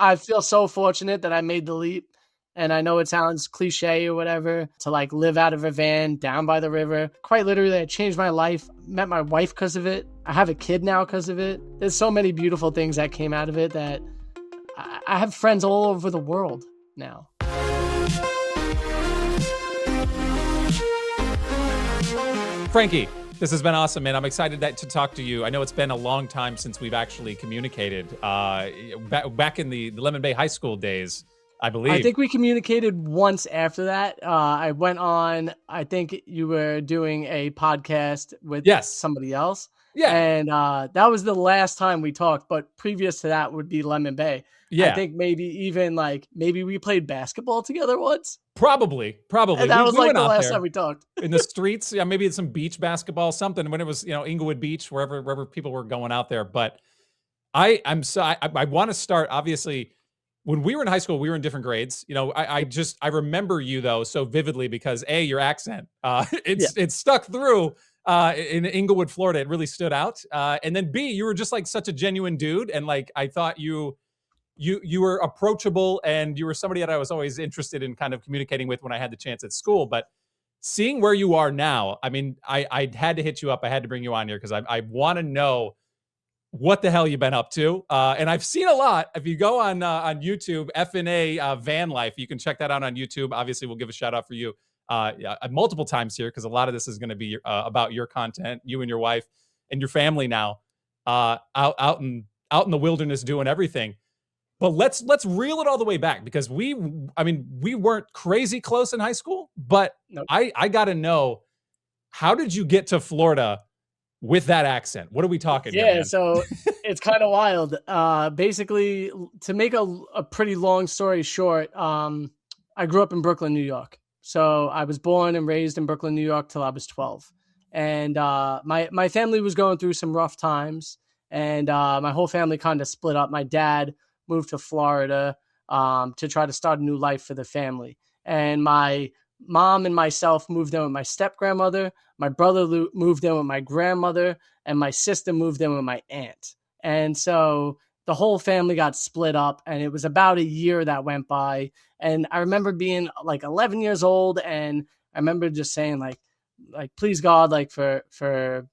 I feel so fortunate that I made the leap. And I know it sounds cliche or whatever to like live out of a van down by the river. Quite literally, it changed my life. Met my wife because of it. I have a kid now because of it. There's so many beautiful things that came out of it that I have friends all over the world now. Frankie, this has been awesome, man. I'm excited to talk to you. I know it's been a long time since we've actually communicated. Back in the Lemon Bay High School days, I believe. I think we communicated once after that. I went on, I think you were doing a podcast with somebody else. Yeah. And that was the last time we talked. But previous to that would be Lemon Bay. Yeah. I think maybe we played basketball together once. Probably. And that was like the last time we talked. In the streets. Yeah, maybe it's some beach basketball, something when it was, Inglewood Beach, wherever people were going out there. But I want to start, obviously. When we were in high school, we were in different grades. I remember you though so vividly because A, your accent, it's stuck through in Inglewood, Florida. It really stood out. And then B, you were just like such a genuine dude. And like, I thought you were approachable and you were somebody that I was always interested in kind of communicating with when I had the chance at school. But seeing where you are now, I mean, I had to hit you up. I had to bring you on here because I want to know what the hell you've been up to. And I've seen a lot. If you go on YouTube, FNA Van Life, you can check that out on YouTube. Obviously, we'll give a shout out for you multiple times here because a lot of this is going to be about your content, you and your wife and your family now out in the wilderness doing everything. But let's reel it all the way back because we weren't crazy close in high school, but nope. I got to know, how did you get to Florida with that accent? What are we talking here, man? So it's kind of wild. Basically, to make a pretty long story short, I grew up in Brooklyn, New York. So I was born and raised in Brooklyn, New York till I was 12. And my family was going through some rough times. And my whole family kind of split up. My dad moved to Florida to try to start a new life for the family. And my mom and myself moved in with my step-grandmother. My brother moved in with my grandmother, and my sister moved in with my aunt. And so the whole family got split up, and it was about a year that went by. And I remember being like 11 years old, and I remember just saying like, please God, like for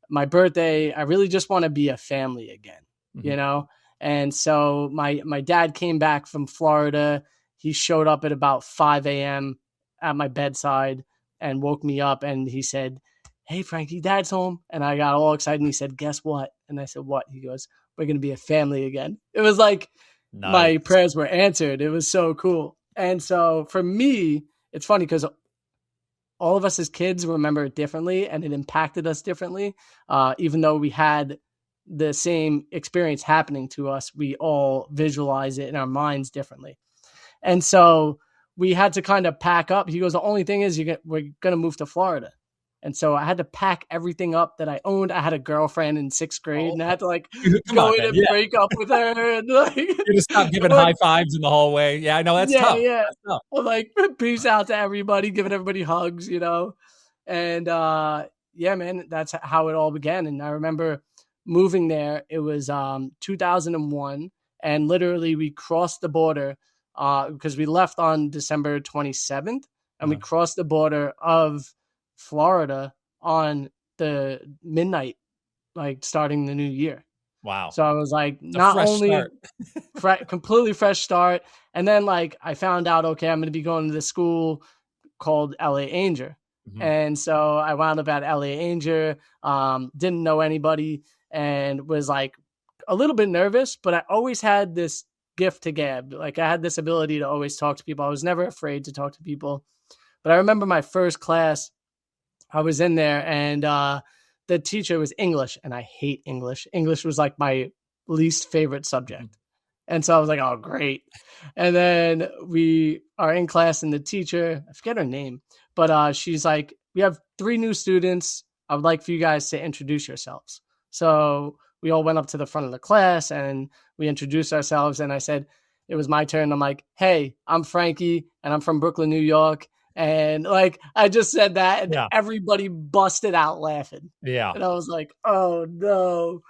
my birthday, I really just want to be a family again, you know? And so my dad came back from Florida. He showed up at about 5 a.m. at my bedside and woke me up, and he said, "Hey, Frankie, Dad's home." And I got all excited, and he said, "Guess what?" And I said, "What?" He goes, "We're going to be a family again." It was like my prayers were answered. It was so cool. And so for me, it's funny because all of us as kids remember it differently, and it impacted us differently. Even though we had the same experience happening to us, we all visualize it in our minds differently. And so we had to kind of pack up. He goes, "The only thing is we're going to move to Florida." And so I had to pack everything up that I owned. I had a girlfand in 6th grade, and I had to go in and break up with her. And you just stop giving high fives in the hallway. Yeah, I know that's tough. Yeah, that's tough. Well, peace out to everybody, giving everybody hugs, you know. And man, that's how it all began. And I remember moving there. It was 2001, and literally we crossed the border because we left on December 27th, and we crossed the border of Florida on the midnight, starting the new year. Wow. So I was like, not only completely fresh start. And then I found out, okay, I'm going to be going to this school called LA Anger. And so I wound up at LA Anger, didn't know anybody, and was a little bit nervous, but I always had this gift to gab. I had this ability to always talk to people. I was never afraid to talk to people. But I remember my first class, I was in there, and the teacher was English, and I hate English. English was my least favorite subject. And so I was like, oh, great. And then we are in class, and the teacher, I forget her name, but she's like, "We have 3 new students. I would like for you guys to introduce yourselves." So we all went up to the front of the class, and we introduced ourselves. And I said, it was my turn. I'm like, "Hey, I'm Frankie, and I'm from Brooklyn, New York." And I just said that, and everybody busted out laughing. Yeah. And I was like, oh no.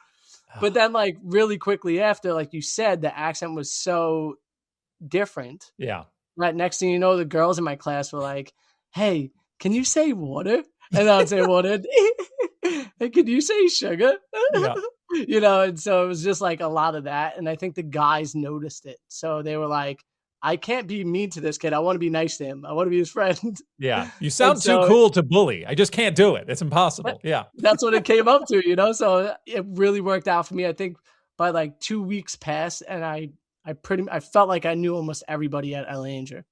But then, like, really quickly after, like you said, the accent was so different. Yeah. That next thing you know, the girls in my class were like, "Hey, can you say water?" And I would say water. Hey, can you say sugar? Yeah. And so it was just like a lot of that. And I think the guys noticed it. So they were like, I can't be mean to this kid. I want to be nice to him. I want to be his friend. Yeah. You And sound too so cool to bully. I just can't do it. It's that- impossible. Yeah. that's what it came up to. So it really worked out for me. I think by like 2 weeks passed and I felt like I knew almost everybody at El Anger.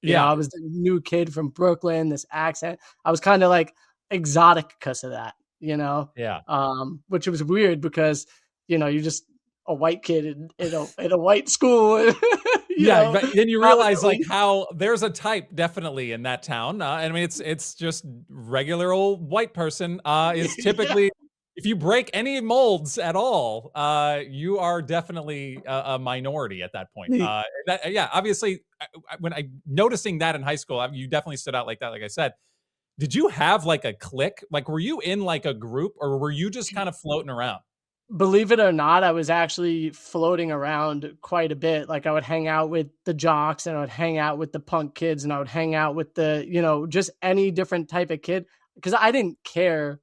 Yeah. I was the new kid from Brooklyn, this accent. I was kind of like exotic because of that, Yeah. which was weird because, you're just a white kid in a white school, Yeah, but then you realize like predominantly. how there's a type definitely in that town. I mean, it's just regular old white person is Yeah. typically if you break any molds at all, you are definitely a minority at that point. Yeah, obviously, when I noticing that in high school, you definitely stood out like that. Like I said, did you have like a clique? Like, were you in like a group, or were you just kind of floating around? Believe it or not, I was actually floating around quite a bit. Like I would hang out with the jocks and I would hang out with the punk kids and I would hang out with just any different type of kid because I didn't care,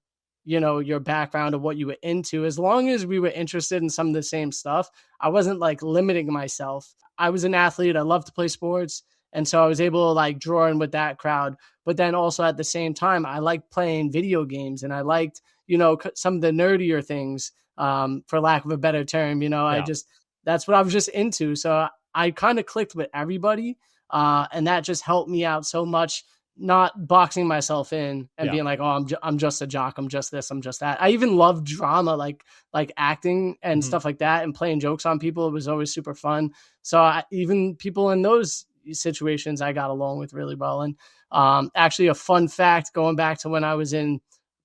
your background or what you were into. As long as we were interested in some of the same stuff, I wasn't like limiting myself. I was an athlete. I loved to play sports. And so I was able to like draw in with that crowd. But then also at the same time, I liked playing video games and I liked, some of the nerdier things for lack of a better term. Yeah, That's what I was just into. So I kind of clicked with everybody. And that just helped me out so much, not boxing myself in and yeah. being like, oh, I'm just a jock. I'm just this. I'm just that. I even love drama, like acting and Mhm. stuff like that and playing jokes on people. It was always super fun. So even people in those situations, I got along with really well. And actually a fun fact going back to when I was in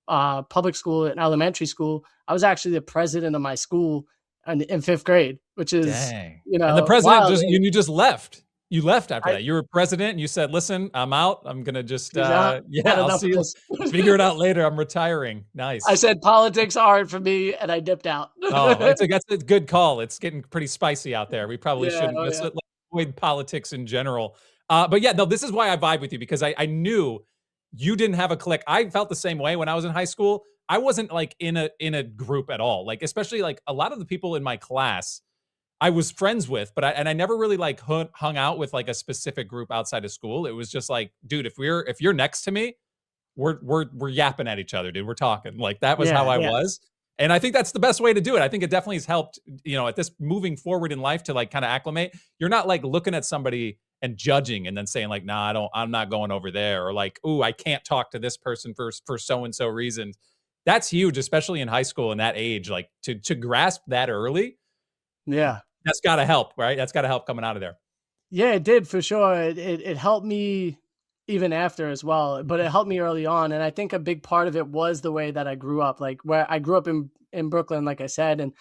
public school and elementary school, I was actually the president of my school in fifth grade, which is, Dang. And the president wild. just you just left. You left after I, that. You were president and you said, "Listen, I'm out. I'm gonna just he's out, yeah, had I'll enough see of you. this. Figure it out later. I'm retiring." I Nice. said, politics aren't for me. And I dipped out. Oh, that's a good call. It's getting pretty spicy out there. We probably Yeah. shouldn't Oh, let's yeah. avoid politics in general. But yeah, no, this is why I vibe with you because I knew you didn't have a clique. I felt the same way when I was in high school. I wasn't like in a group at all. Like especially like a lot of the people in my class I was friends with, but I never really like hung out with like a specific group outside of school. It was just like, dude, if you're next to me, we're yapping at each other, dude. We're talking. Like that was how Yeah. I Yeah. was. And I think that's the best way to do it. I think it definitely has helped, at this moving forward in life to like kind of acclimate. You're not like looking at somebody and judging and then saying like, nah, I'm not going over there. Or like, ooh, I can't talk to this person for so and so reasons. That's huge, especially in high school in that age. Like to grasp that early, Yeah. that's gotta help, right? That's gotta help coming out of there. Yeah, it did for sure. It helped me even after as well, but it helped me early on. And I think a big part of it was the way that I grew up, like where I grew up in Brooklyn, like I said, and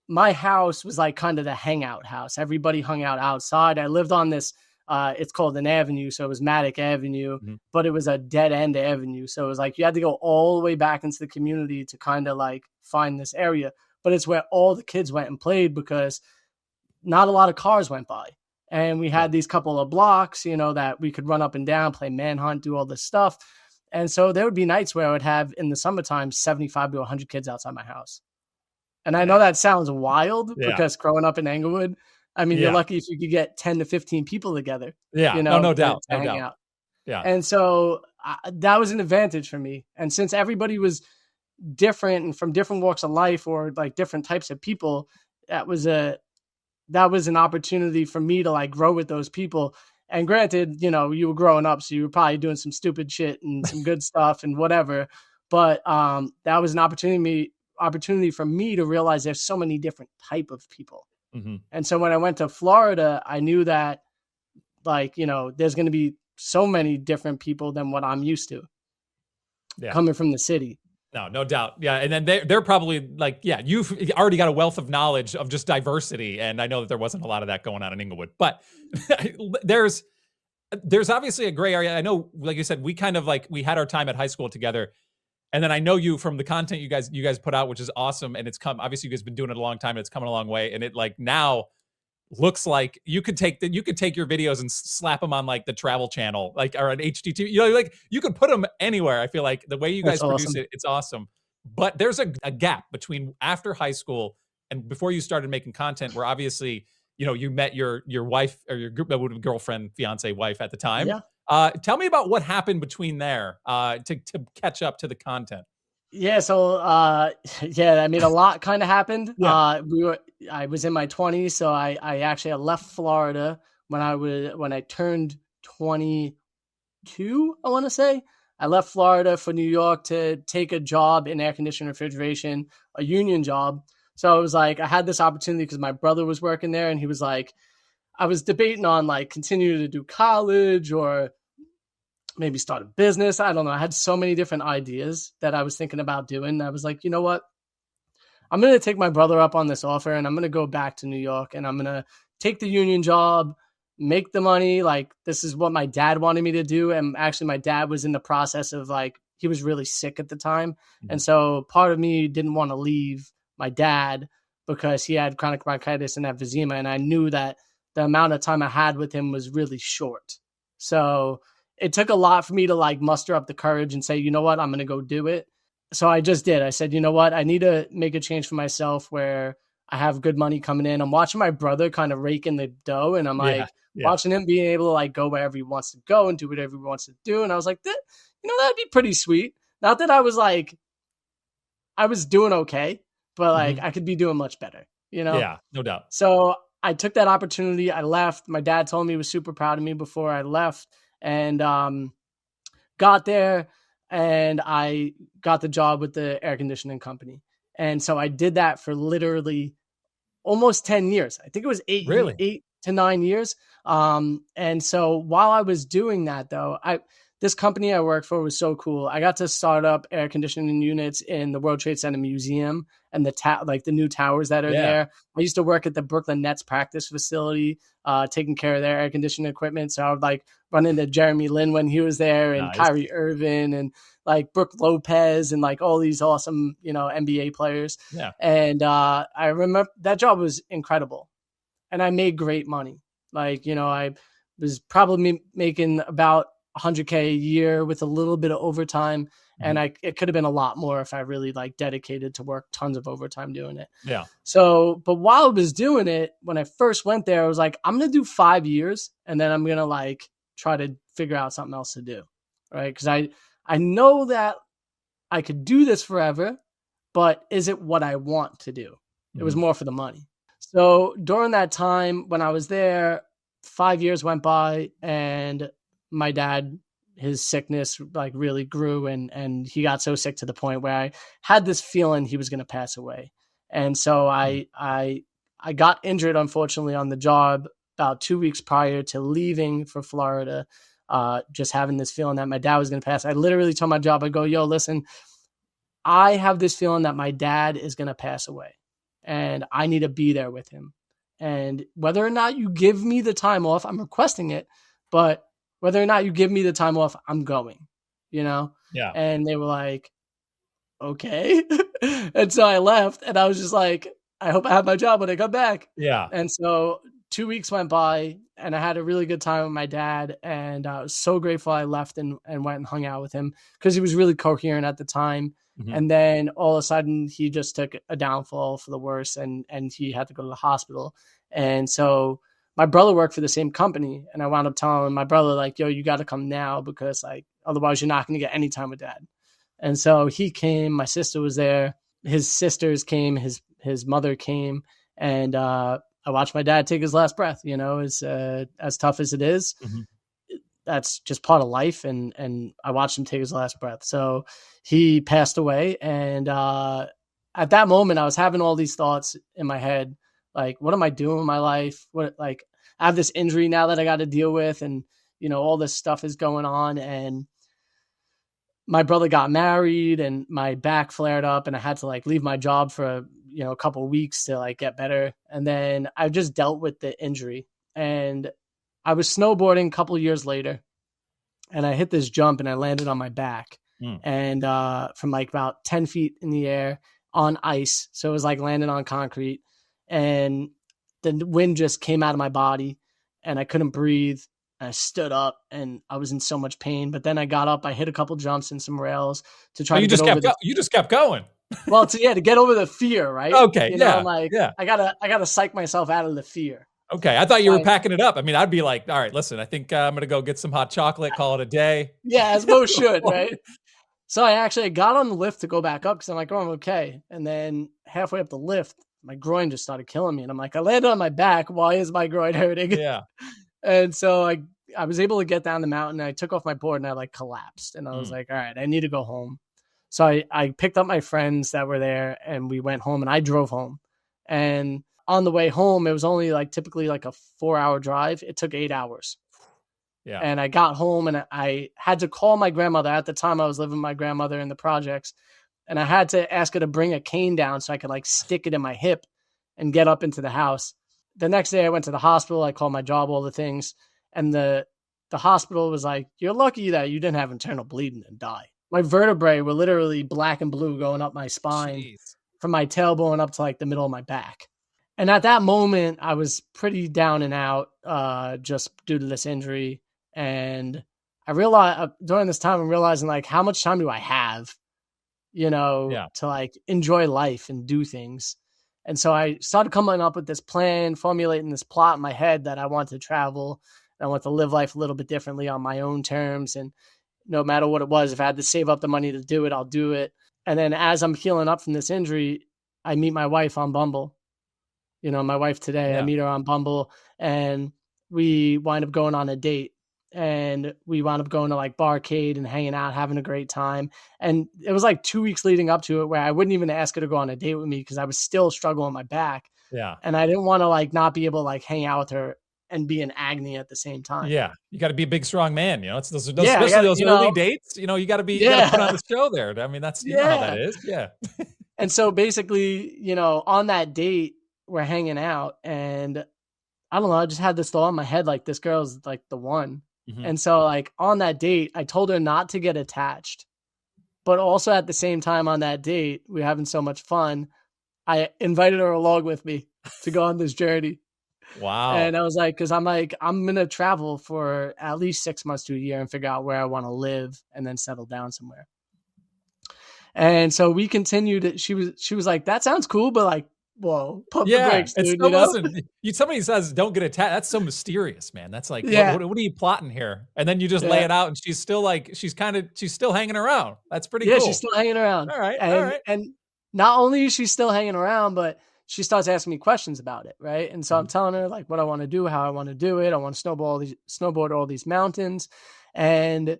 my house was like kind of the hangout house. Everybody hung out outside. I lived on this, it's called an avenue. So it was Maddock Avenue, Mhm. but it was a dead end avenue. So it was like you had to go all the way back into the community to kind of like find this area. But it's where all the kids went and played because not a lot of cars went by. And we Yeah. had these couple of blocks, that we could run up and down, play manhunt, do all this stuff. And so there would be nights where I would have in the summertime 75 to 100 kids outside my house. And I know Dang. that sounds wild Yeah. because growing up in Englewood, I mean, you're Yeah. lucky if you could get 10 to 15 people together, Yeah. No, no to doubt. No hang doubt. out. Yeah. And so that was an advantage for me. And since everybody was different and from different walks of life or like different types of people, that was an opportunity for me to like grow with those people. And granted, you were growing up, so you were probably doing some stupid shit and some good stuff and whatever. But that was an opportunity for me to realize there's so many different type of people. Mhm. And so when I went to Florida, I knew that like, there's going to be so many different people than what I'm used to Yeah. coming from the city. No, no doubt. Yeah. And then they're probably like, yeah, you've already got a wealth of knowledge of just diversity. And I know that there wasn't a lot of that going on in Inglewood, but there's obviously a gray area. I know, like you said, we kind of like, we had our time at high school together. And then I know you from the content you guys put out, which is awesome. And it's obviously you guys have been doing it a long time and it's coming a long way. And it like now looks like you could take your videos and slap them on like the Travel Channel, like, or an HDTV, like you could put them anywhere. I feel like the way you That's guys produce awesome. it, it's awesome. But there's a gap between after high school and before you started making content where obviously, you met your wife or your girlfriend, fiance, wife at the time. Yeah. Tell me about what happened between there to catch up to the content. Yeah, so yeah, I mean a lot kind of happened. Yeah. I was in my 20s, so I actually had left Florida when I turned 22, I want to say. I left Florida for New York to take a job in air conditioning refrigeration, a union job. So it was like I had this opportunity because my brother was working there and he was like, I was debating on like continuing to do college or maybe start a business. I don't know. I had so many different ideas that I was thinking about doing. I was like, you know what? I'm going to take my brother up on this offer and I'm going to go back to New York and I'm going to take the union job, make the money. Like, this is what my dad wanted me to do. And actually, my dad was in the process of like, he was really sick at the time. And so part of me didn't want to leave my dad because he had chronic bronchitis and emphysema. And I knew that the amount of time I had with him was really short. So it took a lot for me to like muster up the courage and say, you know what, I'm going to go do it. So I just did. I said, you know what, I need to make a change for myself where I have good money coming in. I'm watching my brother kind of rake in the dough and I'm like watching him being able to like go wherever he wants to go and do whatever he wants to do. And I was like, that'd be pretty sweet. Not that I was like, I was doing okay, but like I could be doing much better, Yeah, no doubt. So I took that opportunity. I left. My dad told me he was super proud of me before I left. And got there and I got the job with the air conditioning company. And so I did that for literally almost 10 years. I think it was 8 to 9 years. And so while I was doing that though, this company I worked for was so cool. I got to start up air conditioning units in the World Trade Center Museum and the new towers that are there. I used to work at the Brooklyn Nets practice facility, taking care of their air conditioning equipment. So I would like run into Jeremy Lin when he was there and Kyrie Irving and like Brooke Lopez and like all these awesome, NBA players. Yeah. And I remember that job was incredible and I made great money. Like, I was probably making about $100K a year with a little bit of overtime. And it could have been a lot more if I really like dedicated to work tons of overtime doing it. Yeah. So, but while I was doing it, when I first went there, I was like, I'm going to do 5 years and then I'm going to like try to figure out something else to do. Right. Cause I know that I could do this forever, but is it what I want to do? It was more for the money. So during that time when I was there, 5 years went by and my dad, his sickness like really grew and he got so sick to the point where I had this feeling he was going to pass away. And so I got injured, unfortunately, on the job about 2 weeks prior to leaving for Florida, just having this feeling that my dad was going to pass. I literally told my job, I go, yo, listen, I have this feeling that my dad is going to pass away and I need to be there with him. And whether or not you give me the time off, I'm requesting it, but whether or not you give me the time off, I'm going, Yeah. And they were like, okay. And so I left and I was just like, I hope I have my job when I come back. Yeah. And so 2 weeks went by and I had a really good time with my dad. And I was so grateful I left and went and hung out with him because he was really coherent at the time. And then all of a sudden he just took a downfall for the worse and he had to go to the hospital. And so my brother worked for the same company and I wound up telling my brother like, yo, you got to come now because like, otherwise you're not going to get any time with dad. And so he came, my sister was there, his sisters came, his mother came, and I watched my dad take his last breath, as tough as it is. That's just part of life. And I watched him take his last breath. So he passed away. And at that moment I was having all these thoughts in my head. Like, what am I doing in my life? I have this injury now that I got to deal with and, all this stuff is going on. And my brother got married and my back flared up and I had to like leave my job for, a couple of weeks to like get better. And then I just dealt with the injury and I was snowboarding a couple of years later and I hit this jump and I landed on my back Mm. and from like about 10 feet in the air on ice. So it was like landing on concrete, and the wind just came out of my body and I couldn't breathe. I stood up and I was in so much pain, but then I got up, I hit a couple jumps and some rails to Oh, try to get over the, you just kept going. well, to get over the fear, right? Okay. You know, I'm Yeah. like, Yeah. I gotta psych myself out of the fear. Okay. I thought you So were packing it up. I mean, I'd be like, all right, listen, I think I'm going to go get some hot chocolate, call it a day. yeah, as most should, right? So I actually got on the lift to go back up because I'm like, oh, I'm okay. And then halfway up the lift, my groin just started killing me. And I'm like, I landed on my back. Why is my groin hurting? Yeah. And so I was able to get down the mountain. I took off my board and I like collapsed. And I was Mm. like, all right, I need to go home. So I picked up my friends that were there and we went home and I drove home. And on the way home, it was only like typically like a 4-hour drive. It took 8 hours. Yeah. And I got home and I had to call my grandmother. At the time, I was living with my grandmother in the projects. And I had to ask her to bring a cane down so I could like stick it in my hip and get up into the house. The next day I went to the hospital. I called my job, all the things. And the hospital was like, you're lucky that you didn't have internal bleeding and die. My vertebrae were literally black and blue going up my spine. Jeez. From my tailbone up to like the middle of my back. And at that moment, I was pretty down and out just due to this injury. And I realized during this time, I'm realizing like, how much time do I have, to like enjoy life and do things. And so I started coming up with this plan, formulating this plot in my head that I want to travel. And I want to live life a little bit differently on my own terms. And no matter what it was, if I had to save up the money to do it, I'll do it. And then as I'm healing up from this injury, I meet my wife on Bumble. My wife today, I meet her on Bumble and we wind up going on a date and we wound up going to like barcade and hanging out, having a great time. And it was like 2 weeks leading up to it where I wouldn't even ask her to go on a date with me because I was still struggling with my back. Yeah. And I didn't want to like not be able to like hang out with her and be in agony at the same time. Yeah. You got to be a big, strong man. It's those, Yeah, especially those early dates, you got to be, you got to put on the show there. I mean, that's, you know how that is. Yeah. And so basically, on that date, we're hanging out and I don't know, I just had this thought in my head, like this girl's like the one. Mhm. And so like on that date, I told her not to get attached, but also at the same time on that date, we were having so much fun. I invited her along with me to go on this journey. Wow. And I was like, cause I'm like, I'm going to travel for at least 6 months to a year and figure out where I want to live and then settle down somewhere. And so we continued. She was like, that sounds cool, but like, whoa, pump the brakes, dude. Listen, somebody says don't get attached. That's so mysterious, man. That's like, what are you plotting here? And then you just lay it out, and she's still like, she's still hanging around. That's pretty cool. Yeah, she's still hanging around. All right, and not only is she still hanging around, but she starts asking me questions about it, right? And so I'm telling her like what I want to do, how I want to do it. I want to snowboard all these mountains, and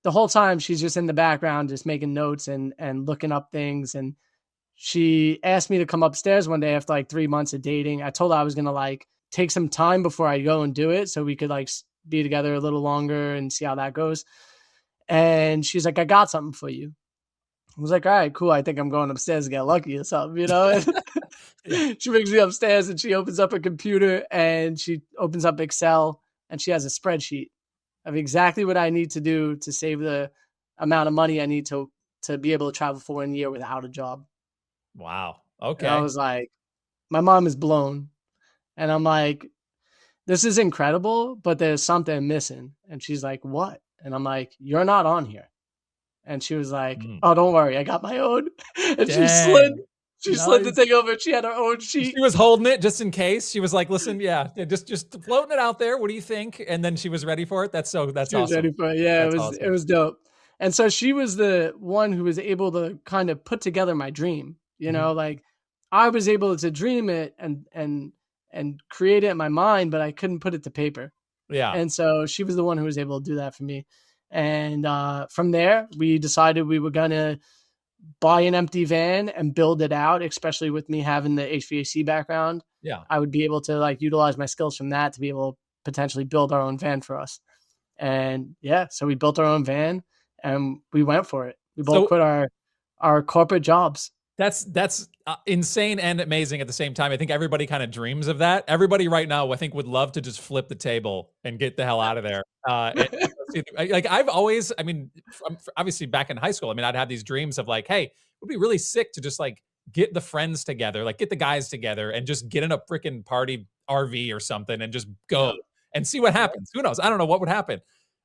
the whole time she's just in the background, just making notes and looking up things. And she asked me to come upstairs one day after like 3 months of dating. I told her I was going to like take some time before I go and do it so we could like be together a little longer and see how that goes. And she's like, I got something for you. I was like, all right, cool. I think I'm going upstairs to get lucky or something, She brings me upstairs and she opens up her computer and she opens up Excel and she has a spreadsheet of exactly what I need to do to save the amount of money I need to be able to travel for 1 year without a job. Wow. Okay. And I was like, my mom is blown. And I'm like, this is incredible, but there's something missing. And she's like, what? And I'm like, you're not on here. And she was like, oh, don't worry. I got my own. And Dang. she slid the thing over. She had her own sheet. She was holding it just in case. She was like, listen, just floating it out there. What do you think? And then she was ready for it. That's awesome. She was ready for it. Yeah, it was dope. And so she was the one who was able to kind of put together my dream. Like I was able to dream it and create it in my mind, but I couldn't put it to paper. Yeah. And so she was the one who was able to do that for me. And from there, we decided we were going to buy an empty van and build it out, especially with me having the HVAC background. Yeah. I would be able to like utilize my skills from that to be able to potentially build our own van for us. And so we built our own van and we went for it. We both quit our corporate jobs. That's insane and amazing at the same time. I think everybody kind of dreams of that. Everybody right now, I think, would love to just flip the table and get the hell out of there. Like I've always, I mean, obviously back in high school, I mean, I'd have these dreams of like, hey, it would be really sick to just like get the friends together, like get the guys together and just get in a freaking party RV or something and just go Yeah. and see what happens. Who knows? I don't know what would happen.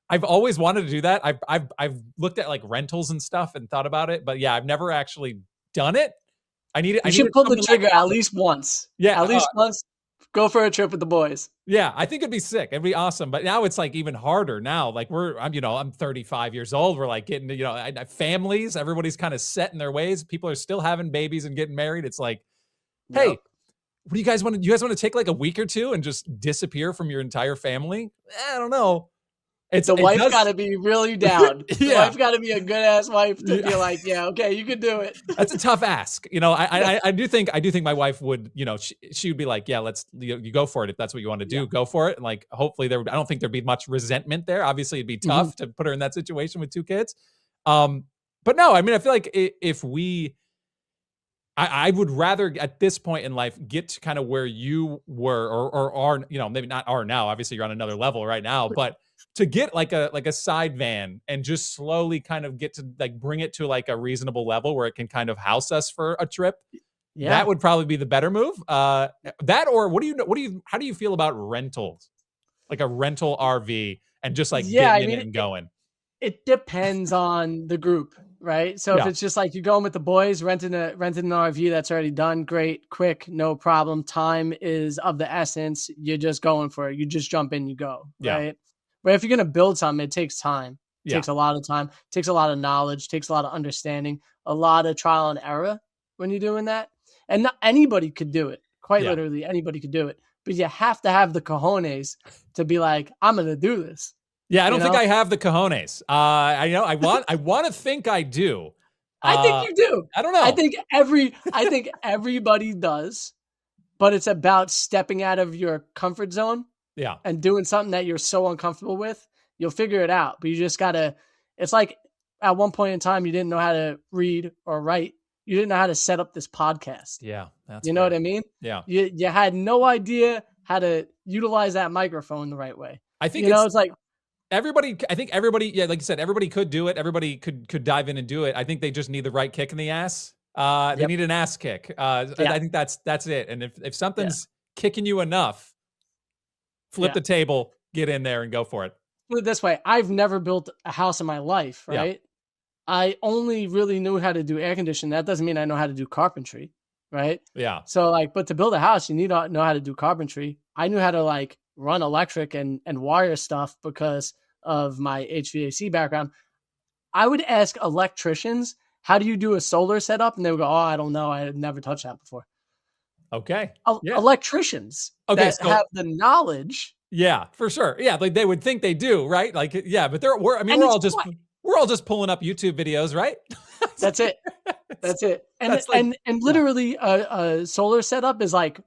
I've always wanted to do that. I've looked at like rentals and stuff and thought about it, but yeah, I've never actually done it. I You needed should pull the something like trigger at least once. yeah, At least once. Go for a trip with the boys. yeah, I think it'd be sick. It'd be awesome. But now it's like even harder now. Like I'm 35 years old. We're like getting to, families, everybody's kind of set in their ways. People are still having babies and getting married. It's like, hey, Yep. what do you guys want to, take like a week or two and just disappear from your entire family? I don't know. The wife got to be really down. The Yeah. wife got to be a good ass wife to be like, yeah, okay, you can do it. That's a tough ask. I do think my wife would, she would be like, yeah, let's, you go for it. If that's what you want to do, go for it. And like, hopefully I don't think there'd be much resentment there. Obviously it'd be tough to put her in that situation with 2 kids. But no, I mean, I feel like if I would rather at this point in life get to kind of where you were or are, maybe not are now. Obviously you're on another level right now, but to get like a side van and just slowly kind of get to like bring it to like a reasonable level where it can kind of house us for a trip. Yeah. That would probably be the better move. That, or how do you feel about rentals? Like a rental RV and just like getting in it and going. It depends on the group, right? So if it's just like you're going with the boys, renting an RV that's already done, great, quick, no problem. Time is of the essence. You're just going for it. You just jump in, you go, right? But if you're going to build something, it takes time. It takes a lot of time, takes a lot of knowledge, takes a lot of understanding, a lot of trial and error when you're doing that. And not anybody could do it. Quite literally, anybody could do it. But you have to have the cojones to be like, I'm going to do this. Yeah, I don't think I have the cojones. I want to think I do. I think you do. I don't know. I think everybody does, but it's about stepping out of your comfort zone. Yeah. And doing something that you're so uncomfortable with. You'll figure it out, but you just gotta, it's like at one point in time, you didn't know how to read or write. You didn't know how to set up this podcast. Yeah. You know what I mean? Yeah. You had no idea how to utilize that microphone the right way. I think it's like, everybody, like you said, everybody could do it. Everybody could dive in and do it. I think they just need the right kick in the ass. They need an ass kick. I think that's it. And if something's kicking you enough, flip the table, get in there and go for it. Put it this way. I've never built a house in my life, right? Yeah. I only really knew how to do air conditioning. That doesn't mean I know how to do carpentry, right? Yeah. So but to build a house, you need to know how to do carpentry. I knew how to run electric and wire stuff because of my HVAC background. I would ask electricians, how do you do a solar setup? And they would go, oh, I don't know. I had never touched that before. Okay. Electricians that have the knowledge. Yeah, for sure. Yeah, like they would think they do, right? Like, yeah, but we're all just pulling up YouTube videos, right? That's it. That's it. And literally a solar setup is like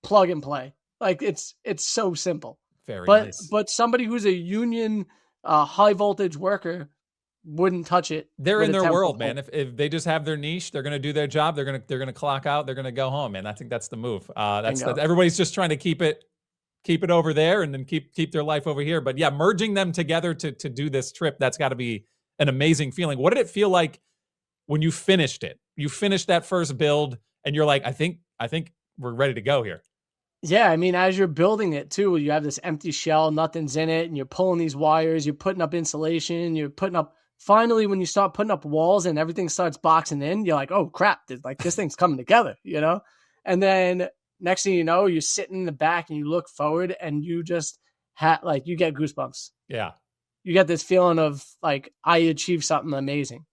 plug and play. Like it's so simple. Very nice. But somebody who's a union high voltage worker wouldn't touch it. They're in their world, man. If they just have their niche, they're going to do their job. They're going to clock out. They're going to go home, man. I think that's the move. That's everybody's just trying to keep it over there and then keep their life over here. But yeah, merging them together to do this trip, that's got to be an amazing feeling. What did it feel like when you finished it? You finished that first build and you're like, I think we're ready to go here. Yeah, I mean, as you're building it too, you have this empty shell, nothing's in it, and you're pulling these wires, you're putting up insulation, you're putting up. Finally, when you start putting up walls and everything starts boxing in, you're like, oh crap, this thing's coming together, And then next thing you know, you're sitting in the back and you look forward and you just you get goosebumps. Yeah. You get this feeling of like, I achieved something amazing,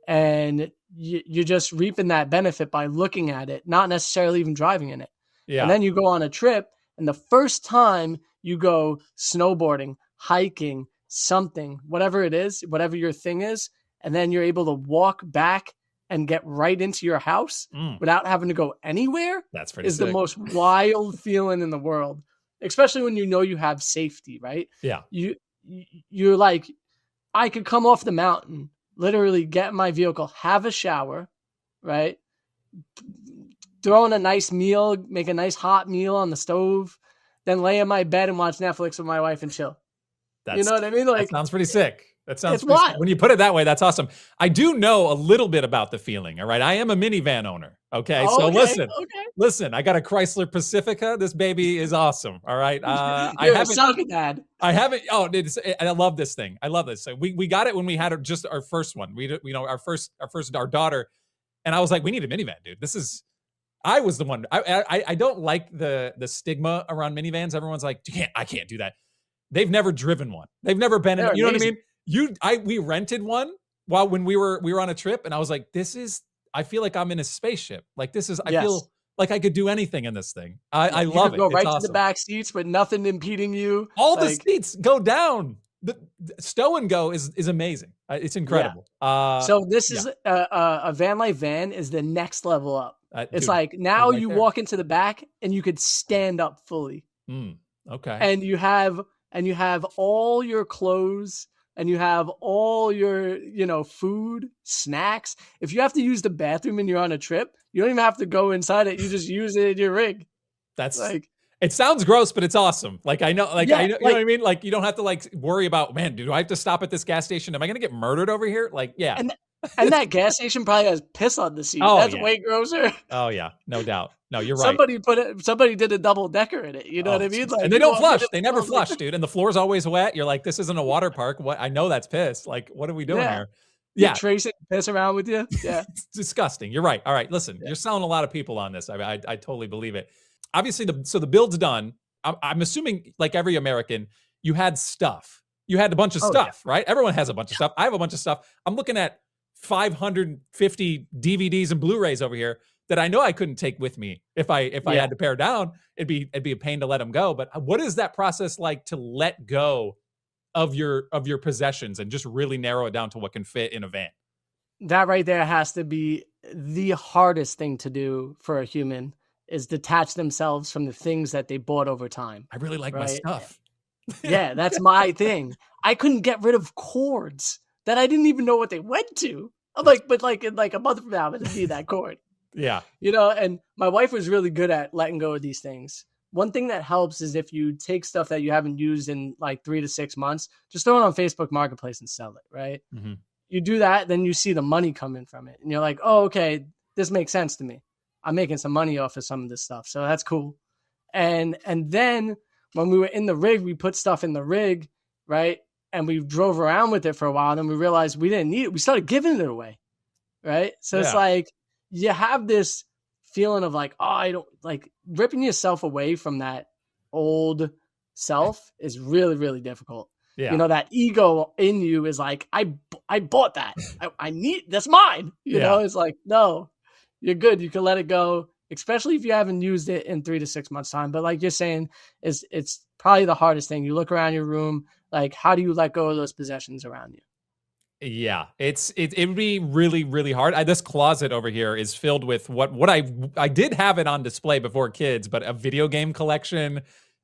and you're just reaping that benefit by looking at it, not necessarily even driving in it. Yeah. And then you go on a trip and the first time you go snowboarding, hiking, something, whatever it is, whatever your thing is, and then you're able to walk back and get right into your house without having to go anywhere. That's pretty sick. The most wild feeling in the world, especially when you have safety, right? Yeah. You're like, I could come off the mountain, literally get in my vehicle, have a shower, right? Throw in a nice meal, make a nice hot meal on the stove, then lay in my bed and watch Netflix with my wife and chill. You know what I mean? That Like, sounds pretty sick. That sounds it's pretty sick. wild. When you put it that way, that's awesome. I do know a little bit about the feeling. All right. I am a minivan owner. Okay. So Okay, listen, I got a Chrysler Pacifica. This baby is awesome. All right. okay. You're a sucker dad. I haven't. Oh, I love this thing. I love this. So we got it when we had just our first one. Our daughter, and I was like, we need a minivan, dude. I was the one. I don't like the stigma around minivans. Everyone's like, I can't do that. They've never driven one. They've never been in. You know what I mean? We rented one when we were on a trip, and I was like, I feel like I'm in a spaceship. Like I feel like I could do anything in this thing. I love it. Go right awesome. to the back seats with nothing impeding you. All the seats go down. The stow and go is amazing. It's incredible. Yeah. So this is a van life van is the next level up. It's dude, like now you walk into the back and you could stand up fully. Okay. And you have all your clothes and you have all your, food, snacks. If you have to use the bathroom and you're on a trip, you don't even have to go inside it. You just use it in your rig. That's like, it sounds gross, but it's awesome. Like, I know, you know what I mean? Like, you don't have to worry about, man, do I have to stop at this gas station? Am I going to get murdered over here? Like, yeah. And that gas station probably has piss on the seat. Oh, that's way grosser. Oh yeah, no doubt. No, you're right. Somebody did a double decker in it. You know what I mean? Like, and they don't flush. They never flush, dude. And the floor's always wet. You're like, this isn't a water park. What? I know that's piss. Like, what are we doing here? Yeah, tracing piss around with you. Yeah, it's disgusting. You're right. All right, listen, you're selling a lot of people on this. I totally believe it. Obviously, the build's done. I'm assuming, like every American, you had stuff. You had a bunch of stuff, right? Everyone has a bunch of stuff. I have a bunch of stuff. I'm looking at 550 DVDs and Blu-rays over here that I know I couldn't take with me if I had to pare down. It'd be a pain to let them go. But what is that process like to let go of your possessions and just really narrow it down to what can fit in a van? That right there has to be the hardest thing to do for a human, is detach themselves from the things that they bought over time. I really like my stuff. Yeah, that's my thing. I couldn't get rid of cords that I didn't even know what they went to. I'm like, but in a month from now, I'm going to need that cord. Yeah. And my wife was really good at letting go of these things. One thing that helps is if you take stuff that you haven't used in 3 to 6 months, just throw it on Facebook Marketplace and sell it, right? Mm-hmm. You do that, then you see the money coming from it. And you're like, oh, okay, this makes sense to me. I'm making some money off of some of this stuff. So that's cool. And then when we were in the rig, we put stuff in the rig, right? And we drove around with it for a while. And then we realized we didn't need it. We started giving it away, right? So it's like you have this feeling of I don't ripping yourself away from that old self is really, really difficult. Yeah. That ego in you is like, I bought that. I need, that's mine. You know, it's like, no, you're good. You can let it go, especially if you haven't used it in 3 to 6 months time. But like you're saying, it's probably the hardest thing. You look around your room, how do you let go of those possessions around you? Yeah, it would be really, really hard. This closet over here is filled with what I did have it on display before kids, but a video game collection.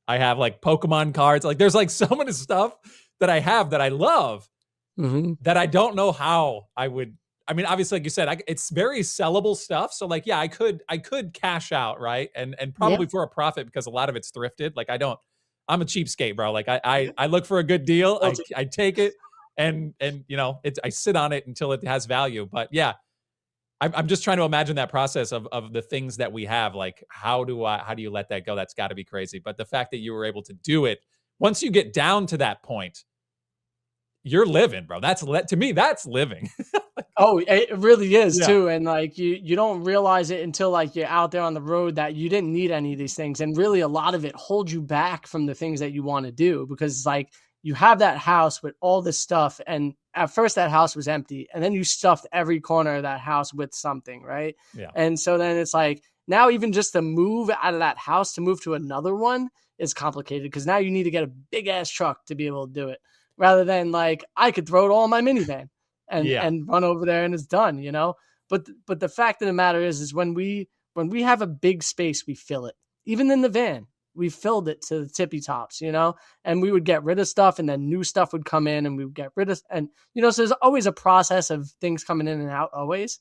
I have Pokemon cards. There's so much stuff that I have that I love that I don't know how I would. I mean, obviously, like you said, it's very sellable stuff. So I could cash out, right? And probably for a profit, because a lot of it's thrifted. I'm a cheapskate, bro. I look for a good deal. I take it. And I sit on it until it has value. But yeah, I'm just trying to imagine that process of the things that we have. How do you let that go? That's got to be crazy. But the fact that you were able to do it, once you get down to that point, you're living, bro. To me, that's living. Oh, it really is too. And you don't realize it until you're out there on the road that you didn't need any of these things. And really a lot of it holds you back from the things that you want to do, because you have that house with all this stuff. And at first that house was empty, and then you stuffed every corner of that house with something. Right. Yeah. And so then it's now even just to move out of that house to move to another one is complicated, because now you need to get a big ass truck to be able to do it, rather than I could throw it all in my minivan and run over there and it's done, But the fact of the matter is when we have a big space, we fill it. Even in the van, we filled it to the tippy tops, and we would get rid of stuff, and then new stuff would come in, and we would get rid of, and so there's always a process of things coming in and out always.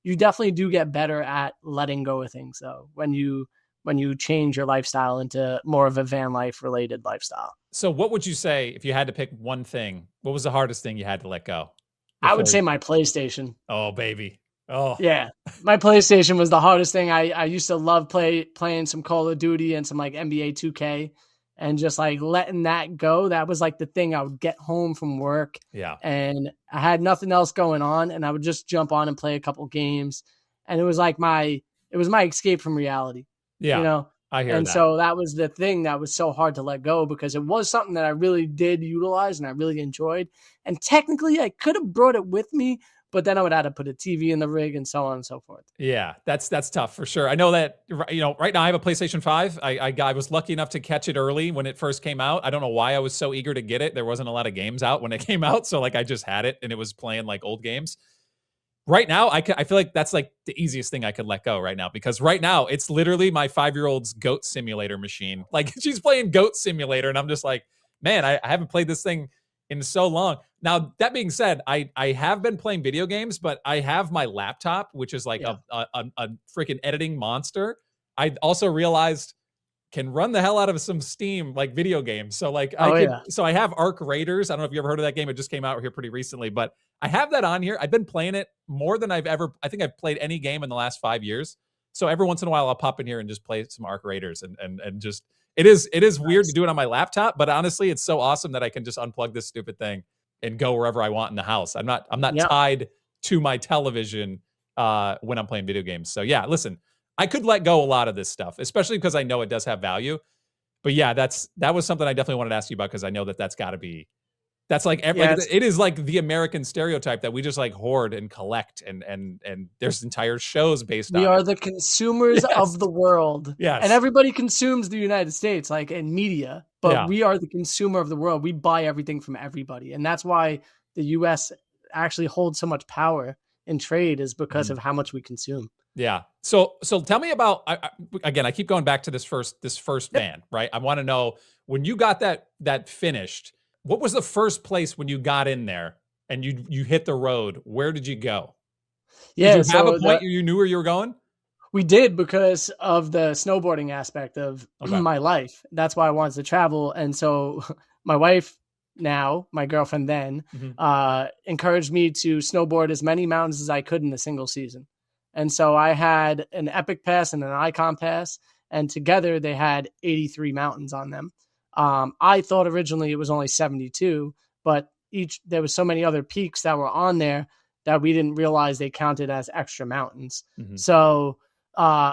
you definitely do get better at letting go of things though when you change your lifestyle into more of a van life related lifestyle. So what would you say if you had to pick one thing? What was the hardest thing you had to let go I would before? say my PlayStation. Oh, baby. Oh, Yeah. My PlayStation was the hardest thing. I used to love playing some Call of Duty and some like NBA 2K, and just like letting that go. That was like the thing. I would get home from work yeah. and I had nothing else going on, and I would just jump on and play a couple games. And it was like it was my escape from reality, you Yeah. know? I hear And that. so that was the thing that was so hard to let go, because it was something that I really did utilize and I really enjoyed. And technically I could have brought it with me, but then I would have to put a TV in the rig and so on and so forth. Yeah, that's tough for sure. I know that, you know, right now I have a PlayStation 5. I was lucky enough to catch it early when it first came out. I don't know why I was so eager to get it. There wasn't a lot of games out when it came out, so like I just had it and it was playing like old games. Right now, I feel like that's like the easiest thing I could let go right now, because right now it's literally my 5-year-old's goat simulator machine. Like she's playing goat simulator, and I'm just like, man, I haven't played this thing in so long. Now that being said, I have been playing video games, but I have my laptop, which is like Yeah. a freaking editing monster. I also realized can run the hell out of some Steam like video games. So like Oh yeah. so I have Arc Raiders. I don't know if you ever heard of that game. It just came out here pretty recently, but I have that on here. I've been playing it more than I think I've played any game in the last 5 years. So every once in a while I'll pop in here and just play some Arc Raiders, and just it is weird to Nice. do it on my laptop, but honestly it's so awesome that I can just unplug this stupid thing and go wherever I want in the house. I'm not Yeah. tied to my television when I'm playing video games. So yeah, listen, I could let go a lot of this stuff, especially because I know it does have value. But yeah, that was something I definitely wanted to ask you about, because I know that that's got to be that's like Yeah. it is like the American stereotype that we just like hoard and collect, and there's entire shows based We on it. are the consumers Yes, of the world. And yes, everybody consumes the United States, like in media, but yeah. we are the consumer of the world. We buy everything from everybody. And that's why the US actually holds so much power in trade, is because Mhm. of how much we consume. Yeah. So tell me about again. I keep going back to this first Yep. van, right? I want to know, when you got that finished, what was the first place when you got in there and you hit the road? Where did you go? Did Yeah. you have a So point you knew where you were going? we did, because of the snowboarding aspect of Okay. my life. That's why I wanted to travel. And so my wife, now my girlfriend then, Mhm. encouraged me to snowboard as many mountains as I could in a single season. And so I had an Epic Pass and an Icon Pass, and together they had 83 mountains on them. I thought originally it was only 72, but there was so many other peaks that were on there that we didn't realize they counted as extra mountains. Mhm. So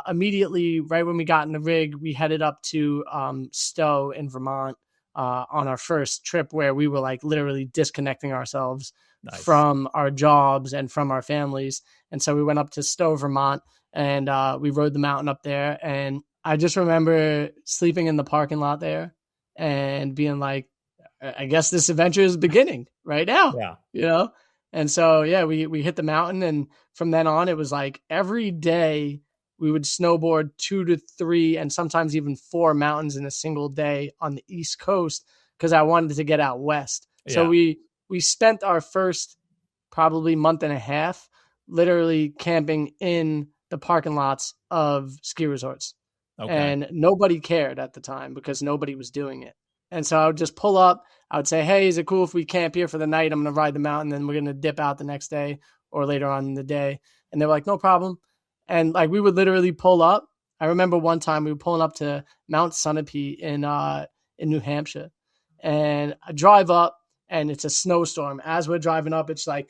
immediately, right when we got in the rig, we headed up to Stowe in Vermont on our first trip, where we were like literally disconnecting ourselves Nice. from our jobs and from our families. And so we went up to Stowe, Vermont, and we rode the mountain up there. And I just remember sleeping in the parking lot there and being like, I guess this adventure is beginning right now, Yeah. you know? And so, yeah, we hit the mountain. And from then on, it was like every day we would snowboard 2 to 3 and sometimes even 4 mountains in a single day on the East Coast, because I wanted to get out west. So Yeah. we spent our first probably month and a half literally camping in the parking lots of ski resorts. Okay. And nobody cared at the time because nobody was doing it. And so I would just pull up. I would say, hey, is it cool if we camp here for the night? I'm going to ride the mountain, then we're going to dip out the next day or later on in the day. And they were like, no problem. And like we would literally pull up. I remember one time we were pulling up to Mount Sunapee in New Hampshire, and I drive up, and it's a snowstorm. As we're driving up, it's like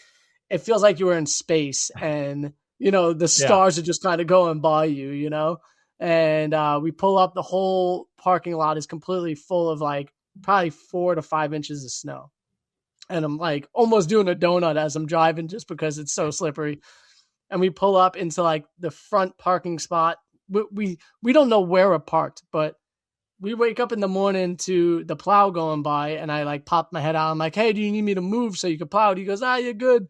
it feels like you were in space, and the Yeah. stars are just kind of going by you. And we pull up, the whole parking lot is completely full of like probably 4 to 5 inches of snow. And I'm like almost doing a donut as I'm driving, just because it's so slippery. And we pull up into like the front parking spot. We don't know where we're parked, but we wake up in the morning to the plow going by, and I like pop my head out. I'm like, hey, do you need me to move so you can plow? He goes, you're good.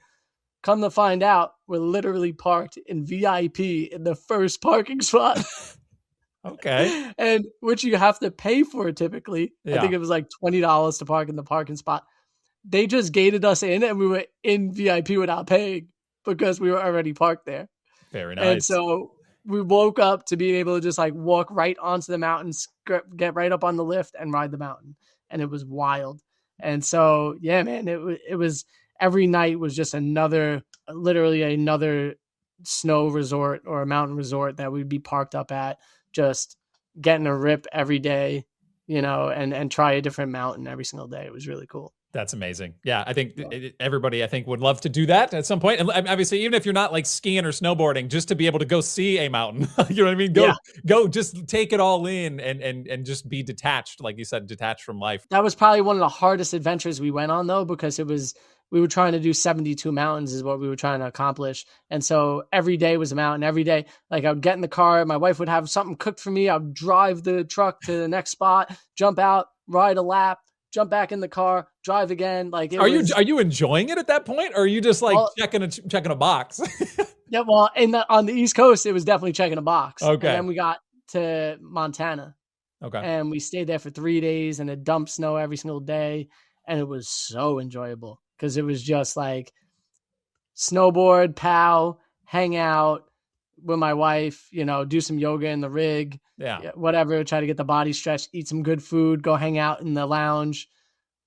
Come to find out, we're literally parked in VIP in the first parking spot. Okay. And which you have to pay for typically. I Yeah. think it was like $20 to park in the parking spot. They just gated us in, and we were in VIP without paying because we were already parked there. Very And nice. so we woke up to being able to just like walk right onto the mountain, get right up on the lift and ride the mountain. And it was wild. And so, yeah, man, it was every night was just literally another snow resort or a mountain resort that we'd be parked up at, just getting a rip every day, and try a different mountain every single day. It was really cool. That's amazing. Yeah, I think everybody, I think, would love to do that at some point. And obviously, even if you're not like skiing or snowboarding, just to be able to go see a mountain, you know what I mean? Go, just take it all in and just be detached, like you said, detached from life. That was probably one of the hardest adventures we went on, though, because we were trying to do 72 mountains is what we were trying to accomplish. And so every day was a mountain. Every day, like I would get in the car, my wife would have something cooked for me. I would drive the truck to the next spot, jump out, ride a lap, jump back in the car, drive again. Like are you enjoying it at that point, or are you just like checking a box? Yeah, well, on the East Coast, it was definitely checking a box. Okay. And then we got to Montana. Okay. And we stayed there for 3 days, and it dumped snow every single day, and it was so enjoyable because it was just like snowboard, pow, hang out with my wife, do some yoga in the rig, whatever, try to get the body stretched, eat some good food, go hang out in the lounge,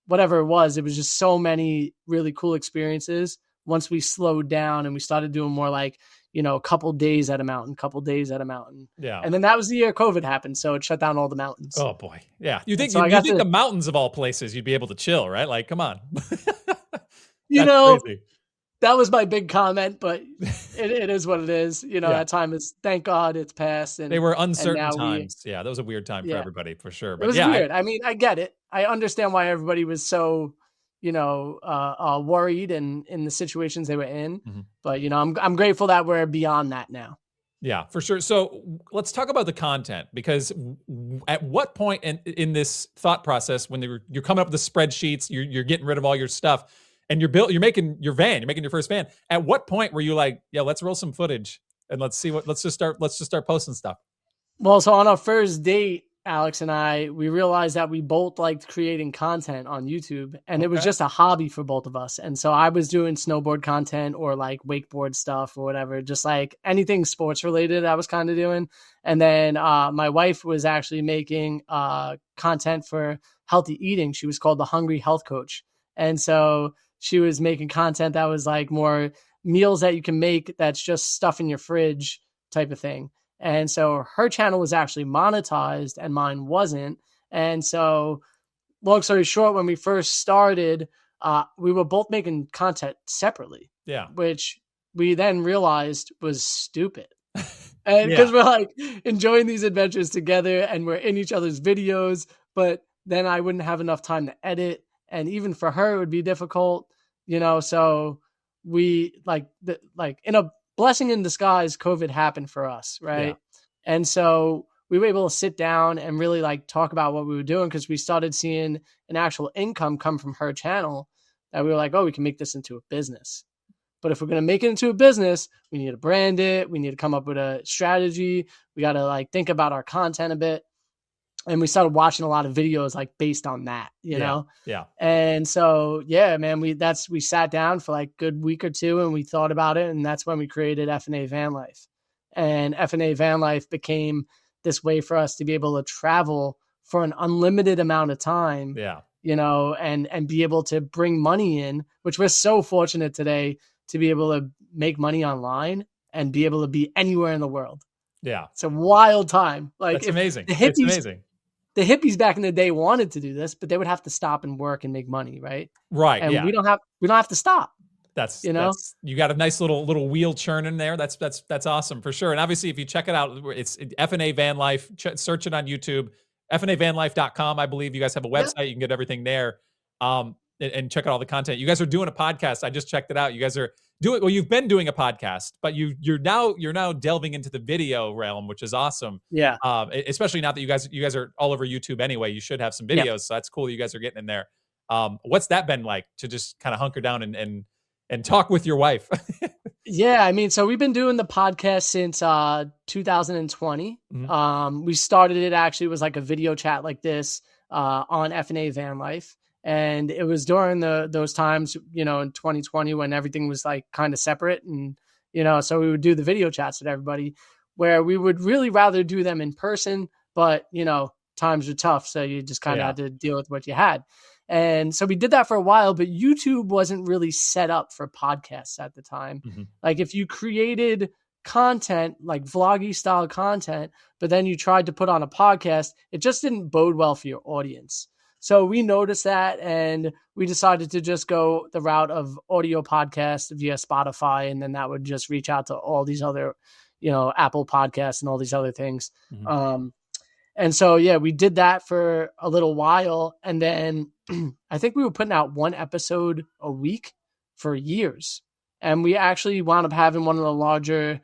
whatever it was. It was just so many really cool experiences once we slowed down and we started doing more like, a couple days at a mountain. Yeah. And then that was the year COVID happened. So it shut down all the mountains. Oh boy. Yeah. You think the mountains of all places, you'd be able to chill, right? Like, come on. Crazy. That was my big comment, but it is what it is. That time is, thank God it's passed. And they were uncertain times. Yeah. That was a weird time for everybody for sure. But it was weird. I mean, I get it. I understand why everybody was so, worried and in the situations they were in. Mm-hmm. But, I'm grateful that we're beyond that now. Yeah, for sure. So let's talk about the content, because at what point in this thought process, when you're coming up with the spreadsheets, you're getting rid of all your stuff, and you're making your first van. At what point were you like, yeah, let's roll some footage and let's just start posting stuff? Well, so on our first date, Alex and I, we realized that we both liked creating content on YouTube, and it was just a hobby for both of us. And so I was doing snowboard content or like wakeboard stuff or whatever, just like anything sports related I was kind of doing. And then my wife was actually making content for healthy eating. She was called the Hungry Health Coach. And so she was making content that was like more meals that you can make that's just stuff in your fridge type of thing. And so her channel was actually monetized and mine wasn't. And so long story short, when we first started, we were both making content separately. Yeah. Which we then realized was stupid. And because we're like enjoying these adventures together and we're in each other's videos, but then I wouldn't have enough time to edit. And even for her, it would be difficult, so we in a blessing in disguise, COVID happened for us. Right. Yeah. And so we were able to sit down and really like talk about what we were doing, because we started seeing an actual income come from her channel that we were like, oh, we can make this into a business. But if we're going to make it into a business, we need to brand it. We need to come up with a strategy. We got to like think about our content a bit. And we started watching a lot of videos like based on that, you know? Yeah. And so, yeah, man, we sat down for like a good week or two and we thought about it. And that's when we created F&A Van Life. And F&A Van Life became this way for us to be able to travel for an unlimited amount of time, and be able to bring money in, which we're so fortunate today to be able to make money online and be able to be anywhere in the world. Yeah. It's a wild time. Like, it's amazing. It's amazing. The hippies back in the day wanted to do this, but they would have to stop and work and make money, right? Right. And we don't have to stop. That's you got a nice little wheel churn in there. That's awesome for sure. And obviously, if you check it out, it's F&A Van Life. Search it on YouTube, FNAVanlife.com. I believe you guys have a website. Yeah. You can get everything there. And check out all the content. You guys are doing a podcast. I just checked it out. You guys are doing, well, you've been doing a podcast, but you're now delving into the video realm, which is awesome. Yeah. Especially now that you guys are all over YouTube anyway. You should have some videos. Yeah. So that's cool. You guys are getting in there. What's that been like to just kind of hunker down and talk with your wife? Yeah, I mean, so we've been doing the podcast since 2020. Mm-hmm. We started it, actually, it was like a video chat like this on F&A Van Life. And it was during those times, in 2020 when everything was like kind of separate and, so we would do the video chats with everybody, where we would really rather do them in person, but times were tough, so you just kind of had to deal with what you had. And so we did that for a while, but YouTube wasn't really set up for podcasts at the time. Like if you created content, like vloggy style content, but then you tried to put on a podcast, it just didn't bode well for your audience. So we noticed that, and we decided to just go the route of audio podcast via Spotify. And then that would just reach out to all these other, Apple Podcasts and all these other things. And so, we did that for a little while. And then I think we were putting out one episode a week for years. And we actually wound up having one of the larger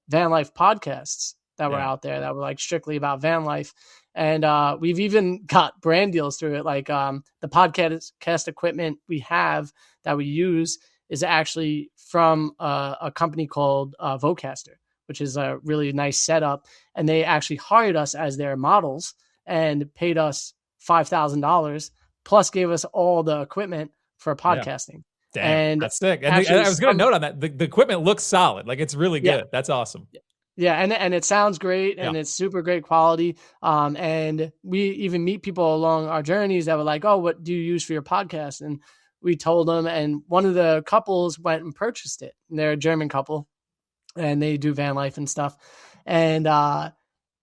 van life podcasts that were out there that were like strictly about van life. And we've even got brand deals through it. Like the podcast equipment we have that we use is actually from a company called Vocaster, which is a really nice setup. And they actually hired us as their models and paid us $5,000 plus gave us all the equipment for podcasting. Damn, and that's sick. And I was going to note on that, the equipment looks solid. Like it's really good. That's awesome. Yeah. And it sounds great and it's super great quality. And we even meet people along our journeys that were like, oh, what do you use for your podcast? And we told them, and one of the couples went and purchased it. And they're a German couple and they do van life and stuff. And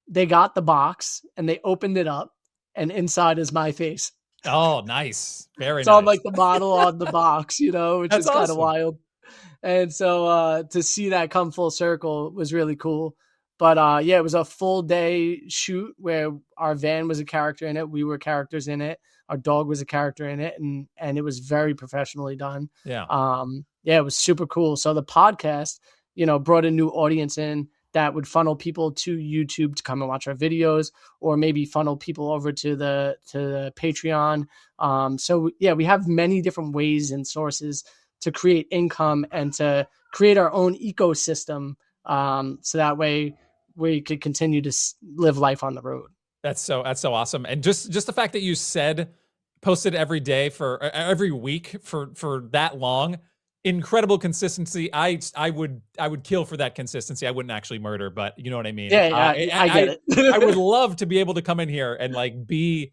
they got the box and they opened it up and inside is my face. Oh, nice. Very nice. So I'm like the model on the box, which That's is kind of awesome. wild. And so to see that come full circle was really cool. But it was a full day shoot where our van was a character in it. We were characters in it. Our dog was a character in it. And it was very professionally done. Yeah. It was super cool. So the podcast, brought a new audience in that would funnel people to YouTube to come and watch our videos, or maybe funnel people over to the Patreon. We have many different ways and sources to create income and to create our own ecosystem. So that way we could continue to live life on the road. That's so awesome. And just the fact that you posted every day for every week for that long, incredible consistency. I would kill for that consistency. I wouldn't actually murder, but you know what I mean? I get it. I would love to be able to come in here and like be,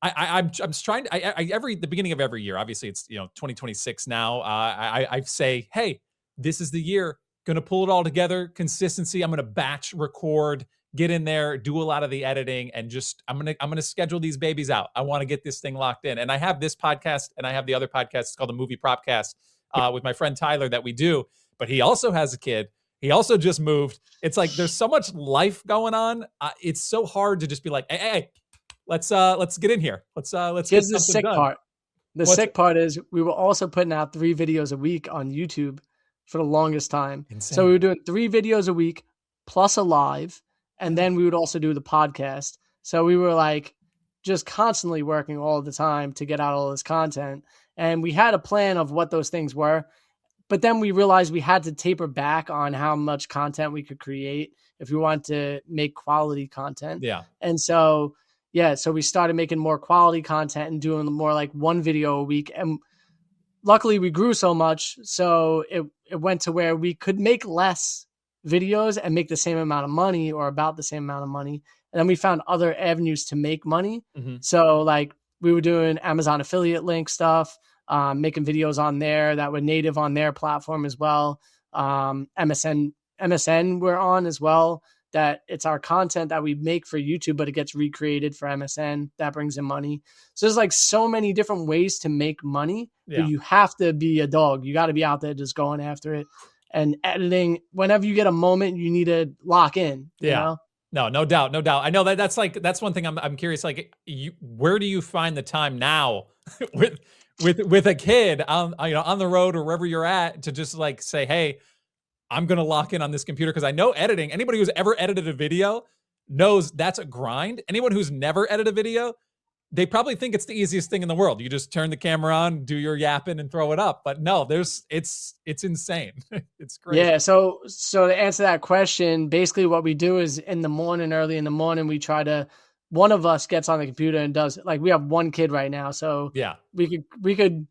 I'm trying to, the beginning of every year, obviously it's, 2026 now. I say, hey, this is the year, going to pull it all together. Consistency. I'm going to batch record, get in there, do a lot of the editing, and just, I'm going to schedule these babies out. I want to get this thing locked in. And I have this podcast and I have the other podcast. It's called the Movie Propcast with my friend Tyler that we do, but he also has a kid. He also just moved. It's like, there's so much life going on. It's so hard to just be like, hey, let's get in here. Let's Here's get the sick done. part. The sick part is we were also putting out 3 videos a week on YouTube for the longest time. Insane. So we were doing 3 videos a week plus a live, and then we would also do the podcast. So we were like just constantly working all the time to get out all this content. And we had a plan of what those things were, but then we realized we had to taper back on how much content we could create if we wanted to make quality content. Yeah. And so we started making more quality content and doing more like 1 video a week. And luckily we grew so much, so it went to where we could make less videos and make the same amount of money, or about the same amount of money. And then we found other avenues to make money. Mm-hmm. So like we were doing Amazon affiliate link stuff, making videos on there that were native on their platform as well. MSN we're on as well. That it's our content that we make for YouTube, but it gets recreated for MSN. That brings in money. So there's like so many different ways to make money, but you have to be a dog. You got to be out there just going after it and editing. Whenever you get a moment, you need to lock in. You know? No doubt. I know that's one thing I'm curious. Like, where do you find the time now with a kid on the road or wherever you're at to just like say, hey, I'm going to lock in on this computer? Because I know editing, anybody who's ever edited a video knows that's a grind. Anyone who's never edited a video, they probably think it's the easiest thing in the world. You just turn the camera on, do your yapping and throw it up. But no, it's insane. It's crazy. Yeah. So to answer that question, basically what we do is early in the morning, one of us gets on the computer and does, like, we have 1 kid right now. So we could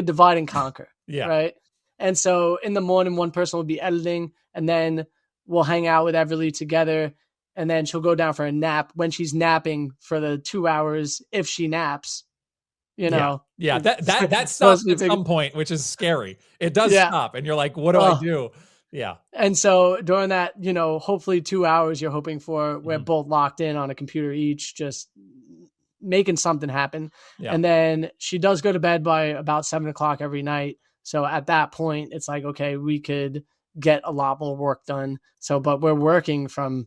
divide and conquer. Yeah. Right. And so in the morning, one person will be editing, and then we'll hang out with Everly together. And then she'll go down for a nap when she's napping for the 2 hours. If she naps, you know, yeah, that stops supposedly at some point, which is scary. It does Yeah. stop, and you're like, what do I do? Yeah. And so during that, hopefully 2 hours you're hoping for, we're Mhm. both locked in on a computer each, just making something happen. Yeah. And then she does go to bed by about 7 o'clock every night. So at that point, it's like, okay, we could get a lot more work done. So, but we're working from,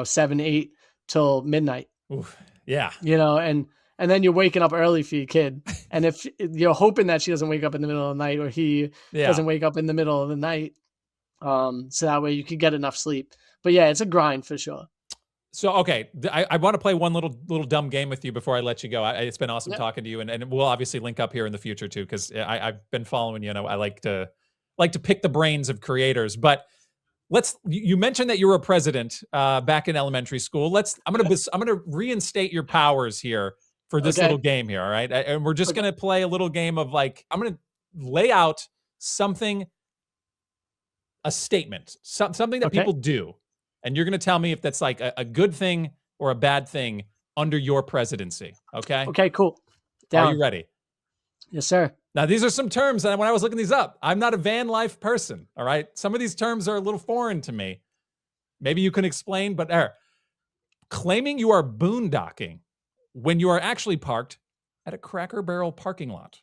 7, 8 till midnight, Oof. Yeah. and then you're waking up early for your kid. And if you're hoping that she doesn't wake up in the middle of the night, or he doesn't wake up in the middle of the night, so that way you could get enough sleep. But yeah, it's a grind for sure. So, okay, I want to play one little dumb game with you before I let you go. It's been awesome talking to you, and we'll obviously link up here in the future too, because I've been following you, and I like to pick the brains of creators. But you mentioned that you were a president back in elementary school. I'm gonna reinstate your powers here for this little game here. All right, and we're just gonna play a little game of like, I'm gonna lay out something, a statement, something that people do. And you're going to tell me if that's like a good thing or a bad thing under your presidency. Okay? Okay, cool. Down. Are you ready? Yes, sir. Now, these are some terms that when I was looking these up, I'm not a van life person. All right? Some of these terms are a little foreign to me. Maybe you can explain, but claiming you are boondocking when you are actually parked at a Cracker Barrel parking lot.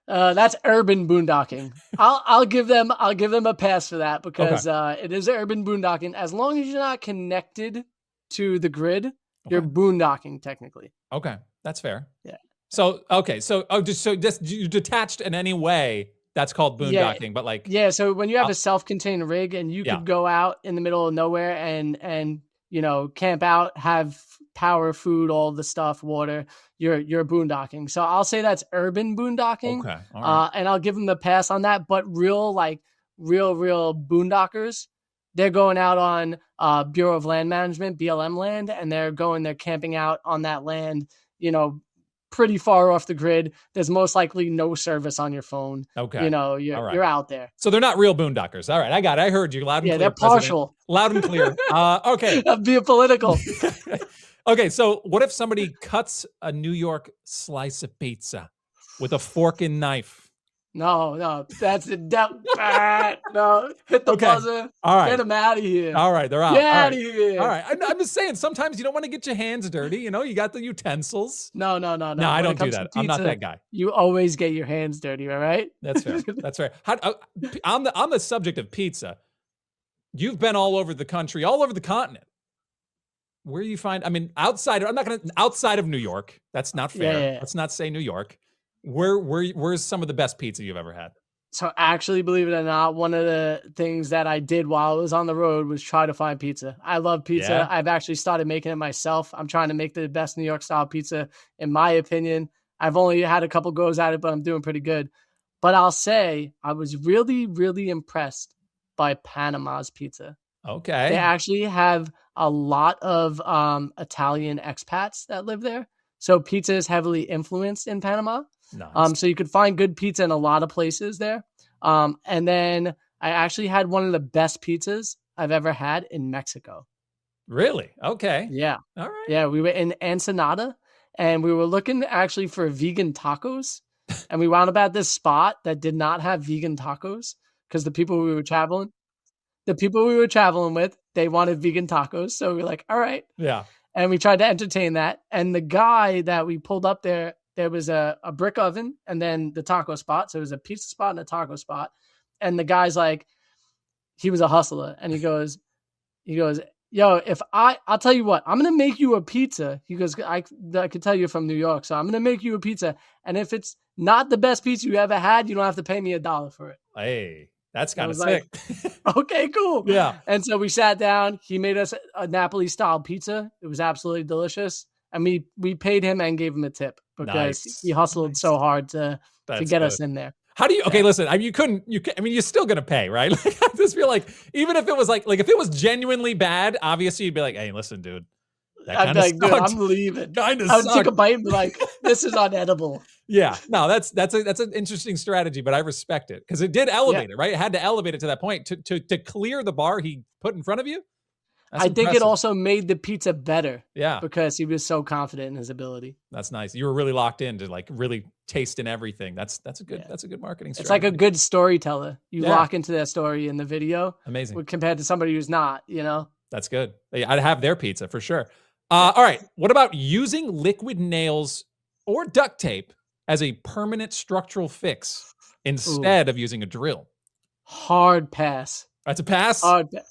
That's urban boondocking. I'll give them a pass for that, because it is urban boondocking. As long as you're not connected to the grid, you're boondocking technically. Okay, that's fair. Yeah. So just you detached in any way, that's called boondocking. But like, so when you have a self-contained rig and you could go out in the middle of nowhere and camp out, have power, food, all the stuff, water, you're boondocking. So I'll say that's urban boondocking. Okay. All right. And I'll give them the pass on that. But real boondockers, they're going out on Bureau of Land Management, BLM land, and they're camping out on that land, pretty far off the grid. There's most likely no service on your phone. Okay. You're out there. So they're not real boondockers. All right. I got it. I heard you loud and clear. Yeah, they're partial. Loud and clear. Okay. I'm being political. Okay. So what if somebody cuts a New York slice of pizza with a fork and knife? No, that's it. No, hit the buzzer. All right. Get them out of here. All right, they're out. Get out of here. All right. I'm just saying, sometimes you don't want to get your hands dirty. You got the utensils. No. No, I don't do that. I'm not that guy. You always get your hands dirty, all right? That's fair. That's fair. On the subject of pizza, you've been all over the country, all over the continent. Where you find, outside of New York. That's not fair. Yeah. Let's not say New York. Where's some of the best pizza you've ever had? So actually, believe it or not, one of the things that I did while I was on the road was try to find pizza. I love pizza. Yeah. I've actually started making it myself. I'm trying to make the best New York style pizza, in my opinion. I've only had a couple goes at it, but I'm doing pretty good. But I'll say I was really, really impressed by Panama's pizza. Okay. They actually have a lot of Italian expats that live there. So pizza is heavily influenced in Panama. Nice. So you could find good pizza in a lot of places there. And then I actually had one of the best pizzas I've ever had in Mexico. Really? Okay. Yeah. All right. Yeah. We were in Ensenada and we were looking actually for vegan tacos. And we wound up at this spot that did not have vegan tacos because the people we were traveling with, they wanted vegan tacos. So we were like, all right. Yeah. And we tried to entertain that. And the guy that we pulled up there was a brick oven and then the taco spot. So it was a pizza spot and a taco spot. And the guy's like, he was a hustler. And he goes, yo, I'll tell you what, I'm going to make you a pizza. He goes, I could tell you're from New York. So I'm going to make you a pizza. And if it's not the best pizza you ever had, you don't have to pay me $1 for it. Hey, that's kind of sick. Like, okay, cool. Yeah. And so we sat down. He made us a Napoli style pizza. It was absolutely delicious. And we paid him and gave him a tip because he hustled so hard to get us in there. How do you, okay, listen, you're still going to pay, right? Like, I just feel like, even if it was like if it was genuinely bad, obviously you'd be like, hey, listen, dude. I'm like, dude, I'm leaving. Kind of I would take a bite and be like, this is unedible. Yeah, no, that's an interesting strategy, but I respect it because it did Yeah. elevate it, right? It had to elevate it to that point to clear the bar he put in front of you. That's I think it impressive. also made the pizza better Yeah, because he was so confident in his ability. that's nice. You were really locked in to like really tasting everything. That's Yeah. a good marketing It's like a strategy. good storyteller. You Yeah, lock into that story in the video amazing. compared to somebody who's not, you know? That's good. I'd have their pizza for sure. Yeah. All right. What about using liquid nails or duct tape as a permanent structural fix Ooh, instead of using a drill? hard pass. That's a pass.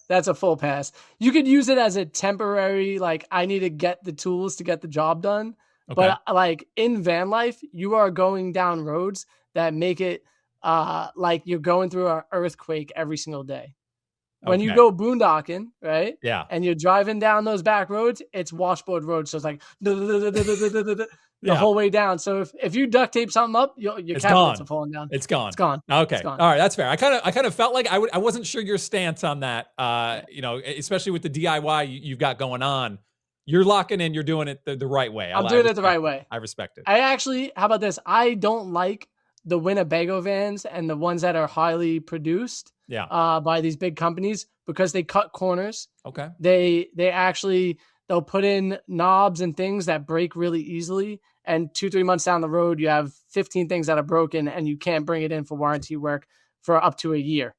That's a full pass. You could use it as a temporary, like, I need to get the tools to get the job done. Okay. But like in van life, you are going down roads that make it like you're going through an earthquake every single day. When you Okay. go boondocking, right? Yeah. And you're driving down those back roads, it's washboard roads. So it's like the Yeah. whole way down. So if you duct tape something up, your It's cabinets gone. are falling down. It's gone. It's gone. Okay. It's gone. All right. That's fair. I kind of felt like I wasn't sure your stance on that. You know, especially with the DIY you've got going on. You're locking in. You're doing it the right way. I'm doing it the right way. I respect it. I actually, how about this? I don't like the Winnebago vans and the ones that are highly produced by these big companies because they cut corners. Okay. They'll put in knobs and things that break really easily. And 2-3 months down the road, you have 15 things that are broken and you can't bring it in for warranty work for up to a year.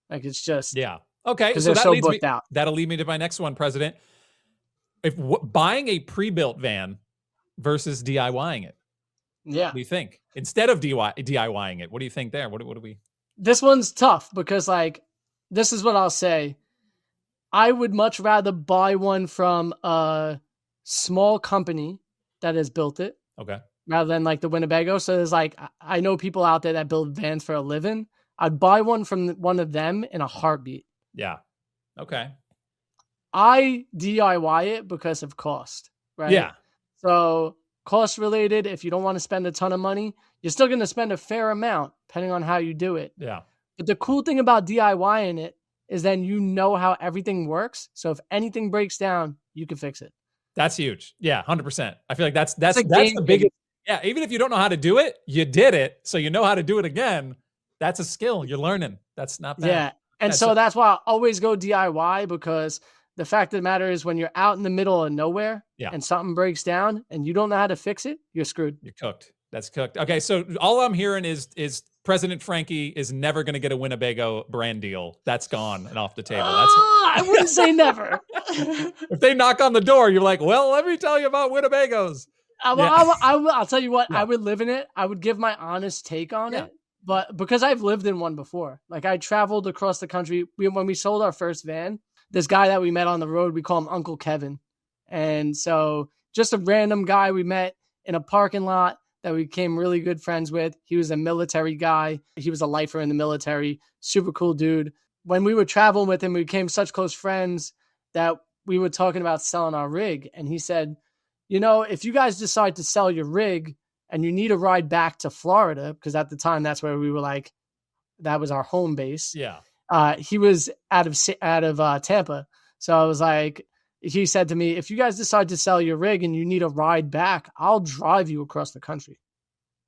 Like it's just, yeah. Okay. because So they're so booked out. That'll lead me to my next one, President. If buying a pre-built van versus DIYing it, Yeah. what do you think? Instead of DIYing it, what do you think there? What do we? This one's tough because, like, this is what I'll say. I would much rather buy one from a small company that has built it. Okay. Rather than like the Winnebago. So there's like, I know people out there that build vans for a living. I'd buy one from one of them in a heartbeat. Yeah. Okay. I DIY it because of cost, right? Yeah. So cost related, if you don't want to spend a ton of money, you're still going to spend a fair amount depending on how you do it. Yeah. But the cool thing about DIYing it is then you know how everything works. So if anything breaks down, you can fix it. That's huge. Yeah, 100%. I feel like that's game the biggest. Yeah, even if you don't know how to do it, you did it, so you know how to do it again. That's a skill you're learning. That's not bad. Yeah, and that's why I always go DIY because the fact of the matter is when you're out in the middle of nowhere and something breaks down and you don't know how to fix it, you're screwed. You're cooked. That's cooked. Okay, so all I'm hearing is President Frankie is never going to get a Winnebago brand deal. That's gone and off the table. I wouldn't say never. If they knock on the door, you're like, well, let me tell you about Winnebagos. I'll tell you what, I would live in it. I would give my honest take on it. But because I've lived in one before, like I traveled across the country. When we sold our first van, this guy that we met on the road, we call him Uncle Kevin. And so just a random guy we met in a parking lot that we became really good friends with. He was a military guy. He was a lifer in the military. Super cool dude. When we were traveling with him, we became such close friends that we were talking about selling our rig. And he said, you know, if you guys decide to sell your rig and you need a ride back to Florida, because at the time that's where we were like, that was our home base. Yeah. He was out of Tampa. So I was like, he said to me, if you guys decide to sell your rig and you need a ride back, I'll drive you across the country.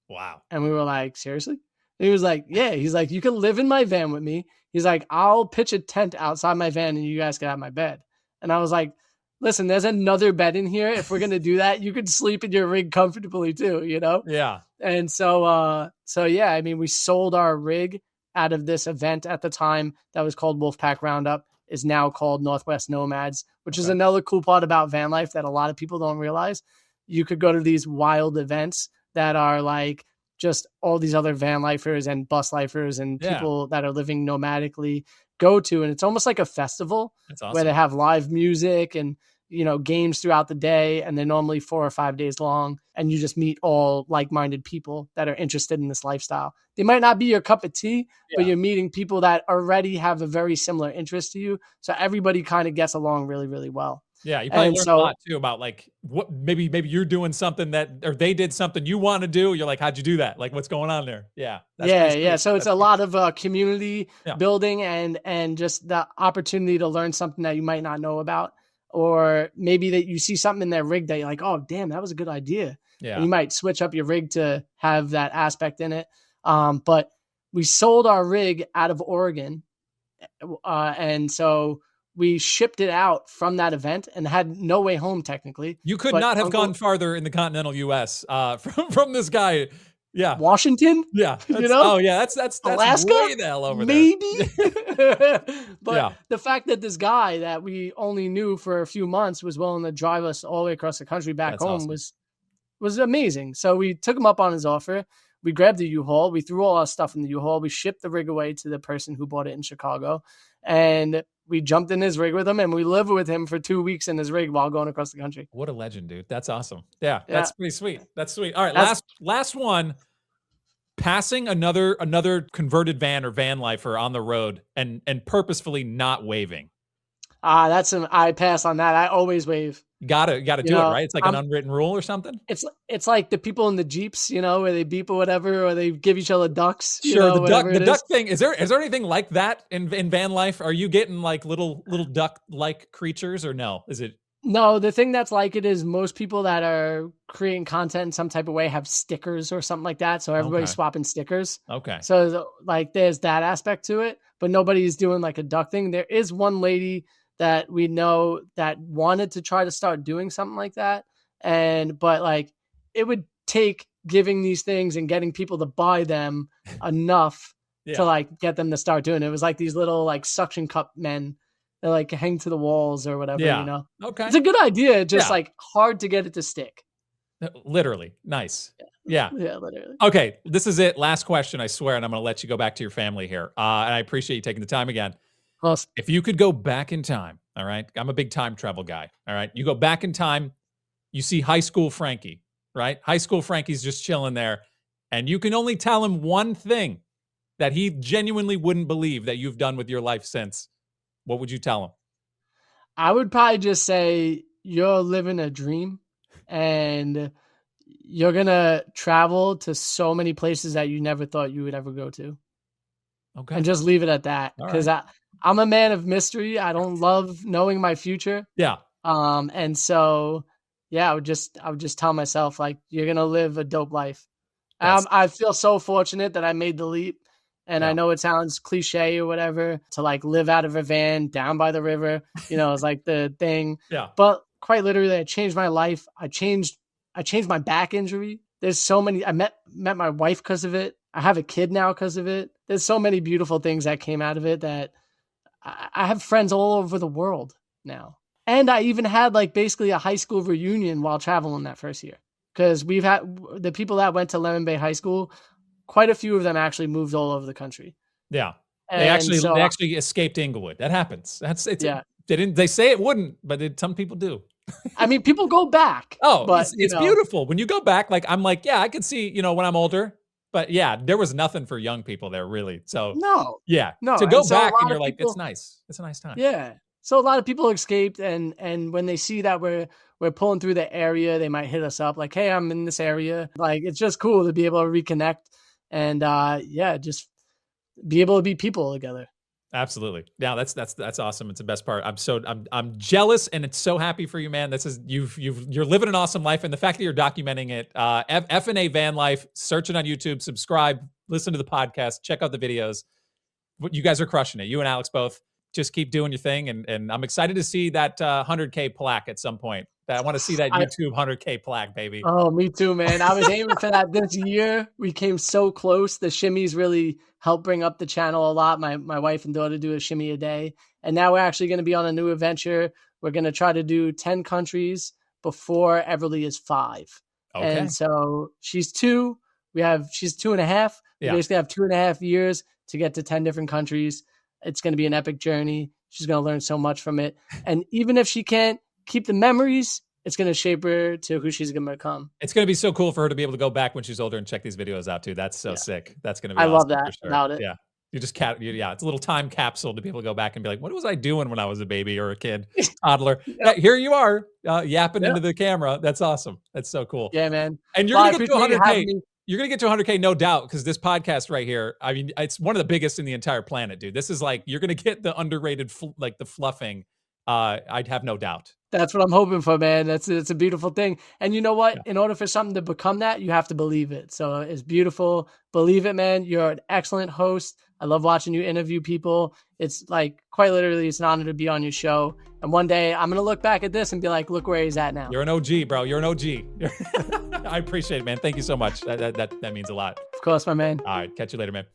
Wow. And we were like, seriously? And he was like, yeah. He's like, you can live in my van with me. He's like, I'll pitch a tent outside my van and you guys can have my bed. And I was like, listen, there's another bed in here. If we're going to do that, you could sleep in your rig comfortably too, you know? Yeah. And so yeah, I mean, we sold our rig out of this event at the time that was called Wolfpack Roundup, is now called Northwest Nomads, which is another cool part about van life that a lot of people don't realize. You could go to these wild events that are like just all these other van lifers and bus lifers and people that are living nomadically go to. And it's almost like a festival. That's awesome. Where they have live music and, you know, games throughout the day. And they're normally 4 or 5 days long. And you just meet all like-minded people that are interested in this lifestyle. They might not be your cup of tea, but you're meeting people that already have a very similar interest to you. So everybody kind of gets along really, really well. Yeah, you probably learned a lot too about like what maybe you're doing something that, or they did something you want to do. You're like, how'd you do that? Like, what's going on there? Yeah, So it's a lot of community building and just the opportunity to learn something that you might not know about, or maybe that you see something in their rig that you're like, oh damn, that was a good idea. Yeah. and you might switch up your rig to have that aspect in it. But we sold our rig out of Oregon. And so we shipped it out from that event and had no way home technically. You could But not have Uncle gone farther in the continental US from this guy. Yeah. Washington, Yeah. you know, That's Alaska, way the hell over there. maybe. But Yeah. the fact that this guy that we only knew for a few months was willing to drive us all the way across the country back That's home awesome. was amazing. So we took him up on his offer. We grabbed the U-Haul. We threw all our stuff in the U-Haul. We shipped the rig away to the person who bought it in Chicago. And we jumped in his rig with him, and we lived with him for 2 weeks in his rig while going across the country. What a legend, dude. That's awesome. Yeah, Yeah. that's pretty sweet. That's sweet. All right, last one. Passing another converted van or van lifer on the road and purposefully not waving. I pass on that. I always wave. Gotta do it, right? It's like an unwritten rule or something. It's like the people in the Jeeps, you know, where they beep or whatever, or they give each other ducks. Sure, you know, the duck thing. Is there anything like that in van life? Are you getting like little duck like creatures or no? Is it? No, the thing that's like it is most people that are creating content in some type of way have stickers or something like that. So everybody's swapping stickers. Okay. So like there's that aspect to it, but nobody's doing like a duck thing. There is one lady that we know that wanted to try to start doing something like that. But like it would take giving these things and getting people to buy them enough to like get them to start doing it. It was like these little like suction cup men that like hang to the walls or whatever, you know? Okay. It's a good idea. Just like hard to get it to stick. Literally. Nice. Yeah. Yeah, literally. Okay. This is it. Last question, I swear. And I'm going to let you go back to your family here. And I appreciate you taking the time again. Awesome. If you could go back in time, all right? I'm a big time travel guy, all right? You go back in time, you see high school Frankie, right? High school Frankie's just chilling there, and you can only tell him one thing that he genuinely wouldn't believe that you've done with your life since. What would you tell him? I would probably just say you're living a dream and you're going to travel to so many places that you never thought you would ever go to. Okay. And just leave it at that. Because I'm a man of mystery. I don't love knowing my future. Yeah. And so, yeah, I would just tell myself, like, you're going to live a dope life. I feel so fortunate that I made the leap. And I know it sounds cliche or whatever to like live out of a van down by the river, you know, it's like the thing. Yeah. But quite literally, I changed my life. I changed my back injury. There's so many. I met my wife because of it. I have a kid now because of it. There's so many beautiful things that came out of it that I have friends all over the world now. And I even had like basically a high school reunion while traveling that first year. Because we've had the people that went to Lemon Bay High School, quite a few of them actually moved all over the country. Yeah. And they actually escaped Inglewood. That happens. They say it wouldn't, but some people do. I mean, people go back. Oh, but it's beautiful. When you go back, like, I'm like, yeah, I could see, you know, when I'm older, but yeah, there was nothing for young people there really. So no. To go back and you're like, it's nice. It's a nice time. Yeah. So a lot of people escaped and when they see that we're pulling through the area, they might hit us up like, hey, I'm in this area. Like, it's just cool to be able to reconnect and just be able to be people together. Absolutely. Yeah, that's awesome. It's the best part. I'm jealous and it's so happy for you, man. You're living an awesome life. And the fact that you're documenting it, F&A Van Life, search it on YouTube, subscribe, listen to the podcast, check out the videos. You guys are crushing it. You and Alex both. Just keep doing your thing. And I'm excited to see that 100K plaque at some point. I want to see that YouTube 100K plaque, baby. Oh, me too, man. I was aiming for that this year. We came so close. The shimmies really helped bring up the channel a lot. My wife and daughter do a shimmy a day. And now we're actually going to be on a new adventure. We're going to try to do 10 countries before Everly is 5. Okay. And so she's 2. She's 2.5. We basically have 2.5 years to get to 10 different countries. It's going to be an epic journey. She's going to learn so much from it. And even if she can't keep the memories, it's going to shape her to who she's going to become. It's going to be so cool for her to be able to go back when she's older and check these videos out too. That's so sick. That's going to be awesome. I love that about it. Yeah. It's a little time capsule to be able to go back and be like, what was I doing when I was a baby or a kid, toddler? Yeah, here you are yapping into the camera. That's awesome. That's so cool. Yeah, man. And you're going to get to 100K. You're going to get to 100K, no doubt, because this podcast right here, I mean, it's one of the biggest in the entire planet, dude. This is like, you're going to get the underrated, the fluffing. I'd have no doubt. That's what I'm hoping for, man. It's a beautiful thing. And you know what? Yeah. In order for something to become that, you have to believe it. So it's beautiful. Believe it, man. You're an excellent host. I love watching you interview people. It's like quite literally, it's an honor to be on your show. And one day I'm gonna look back at this and be like, look where he's at now. You're an OG, bro. You're an OG. I appreciate it, man. Thank you so much. That means a lot. Of course, my man. All right, catch you later, man.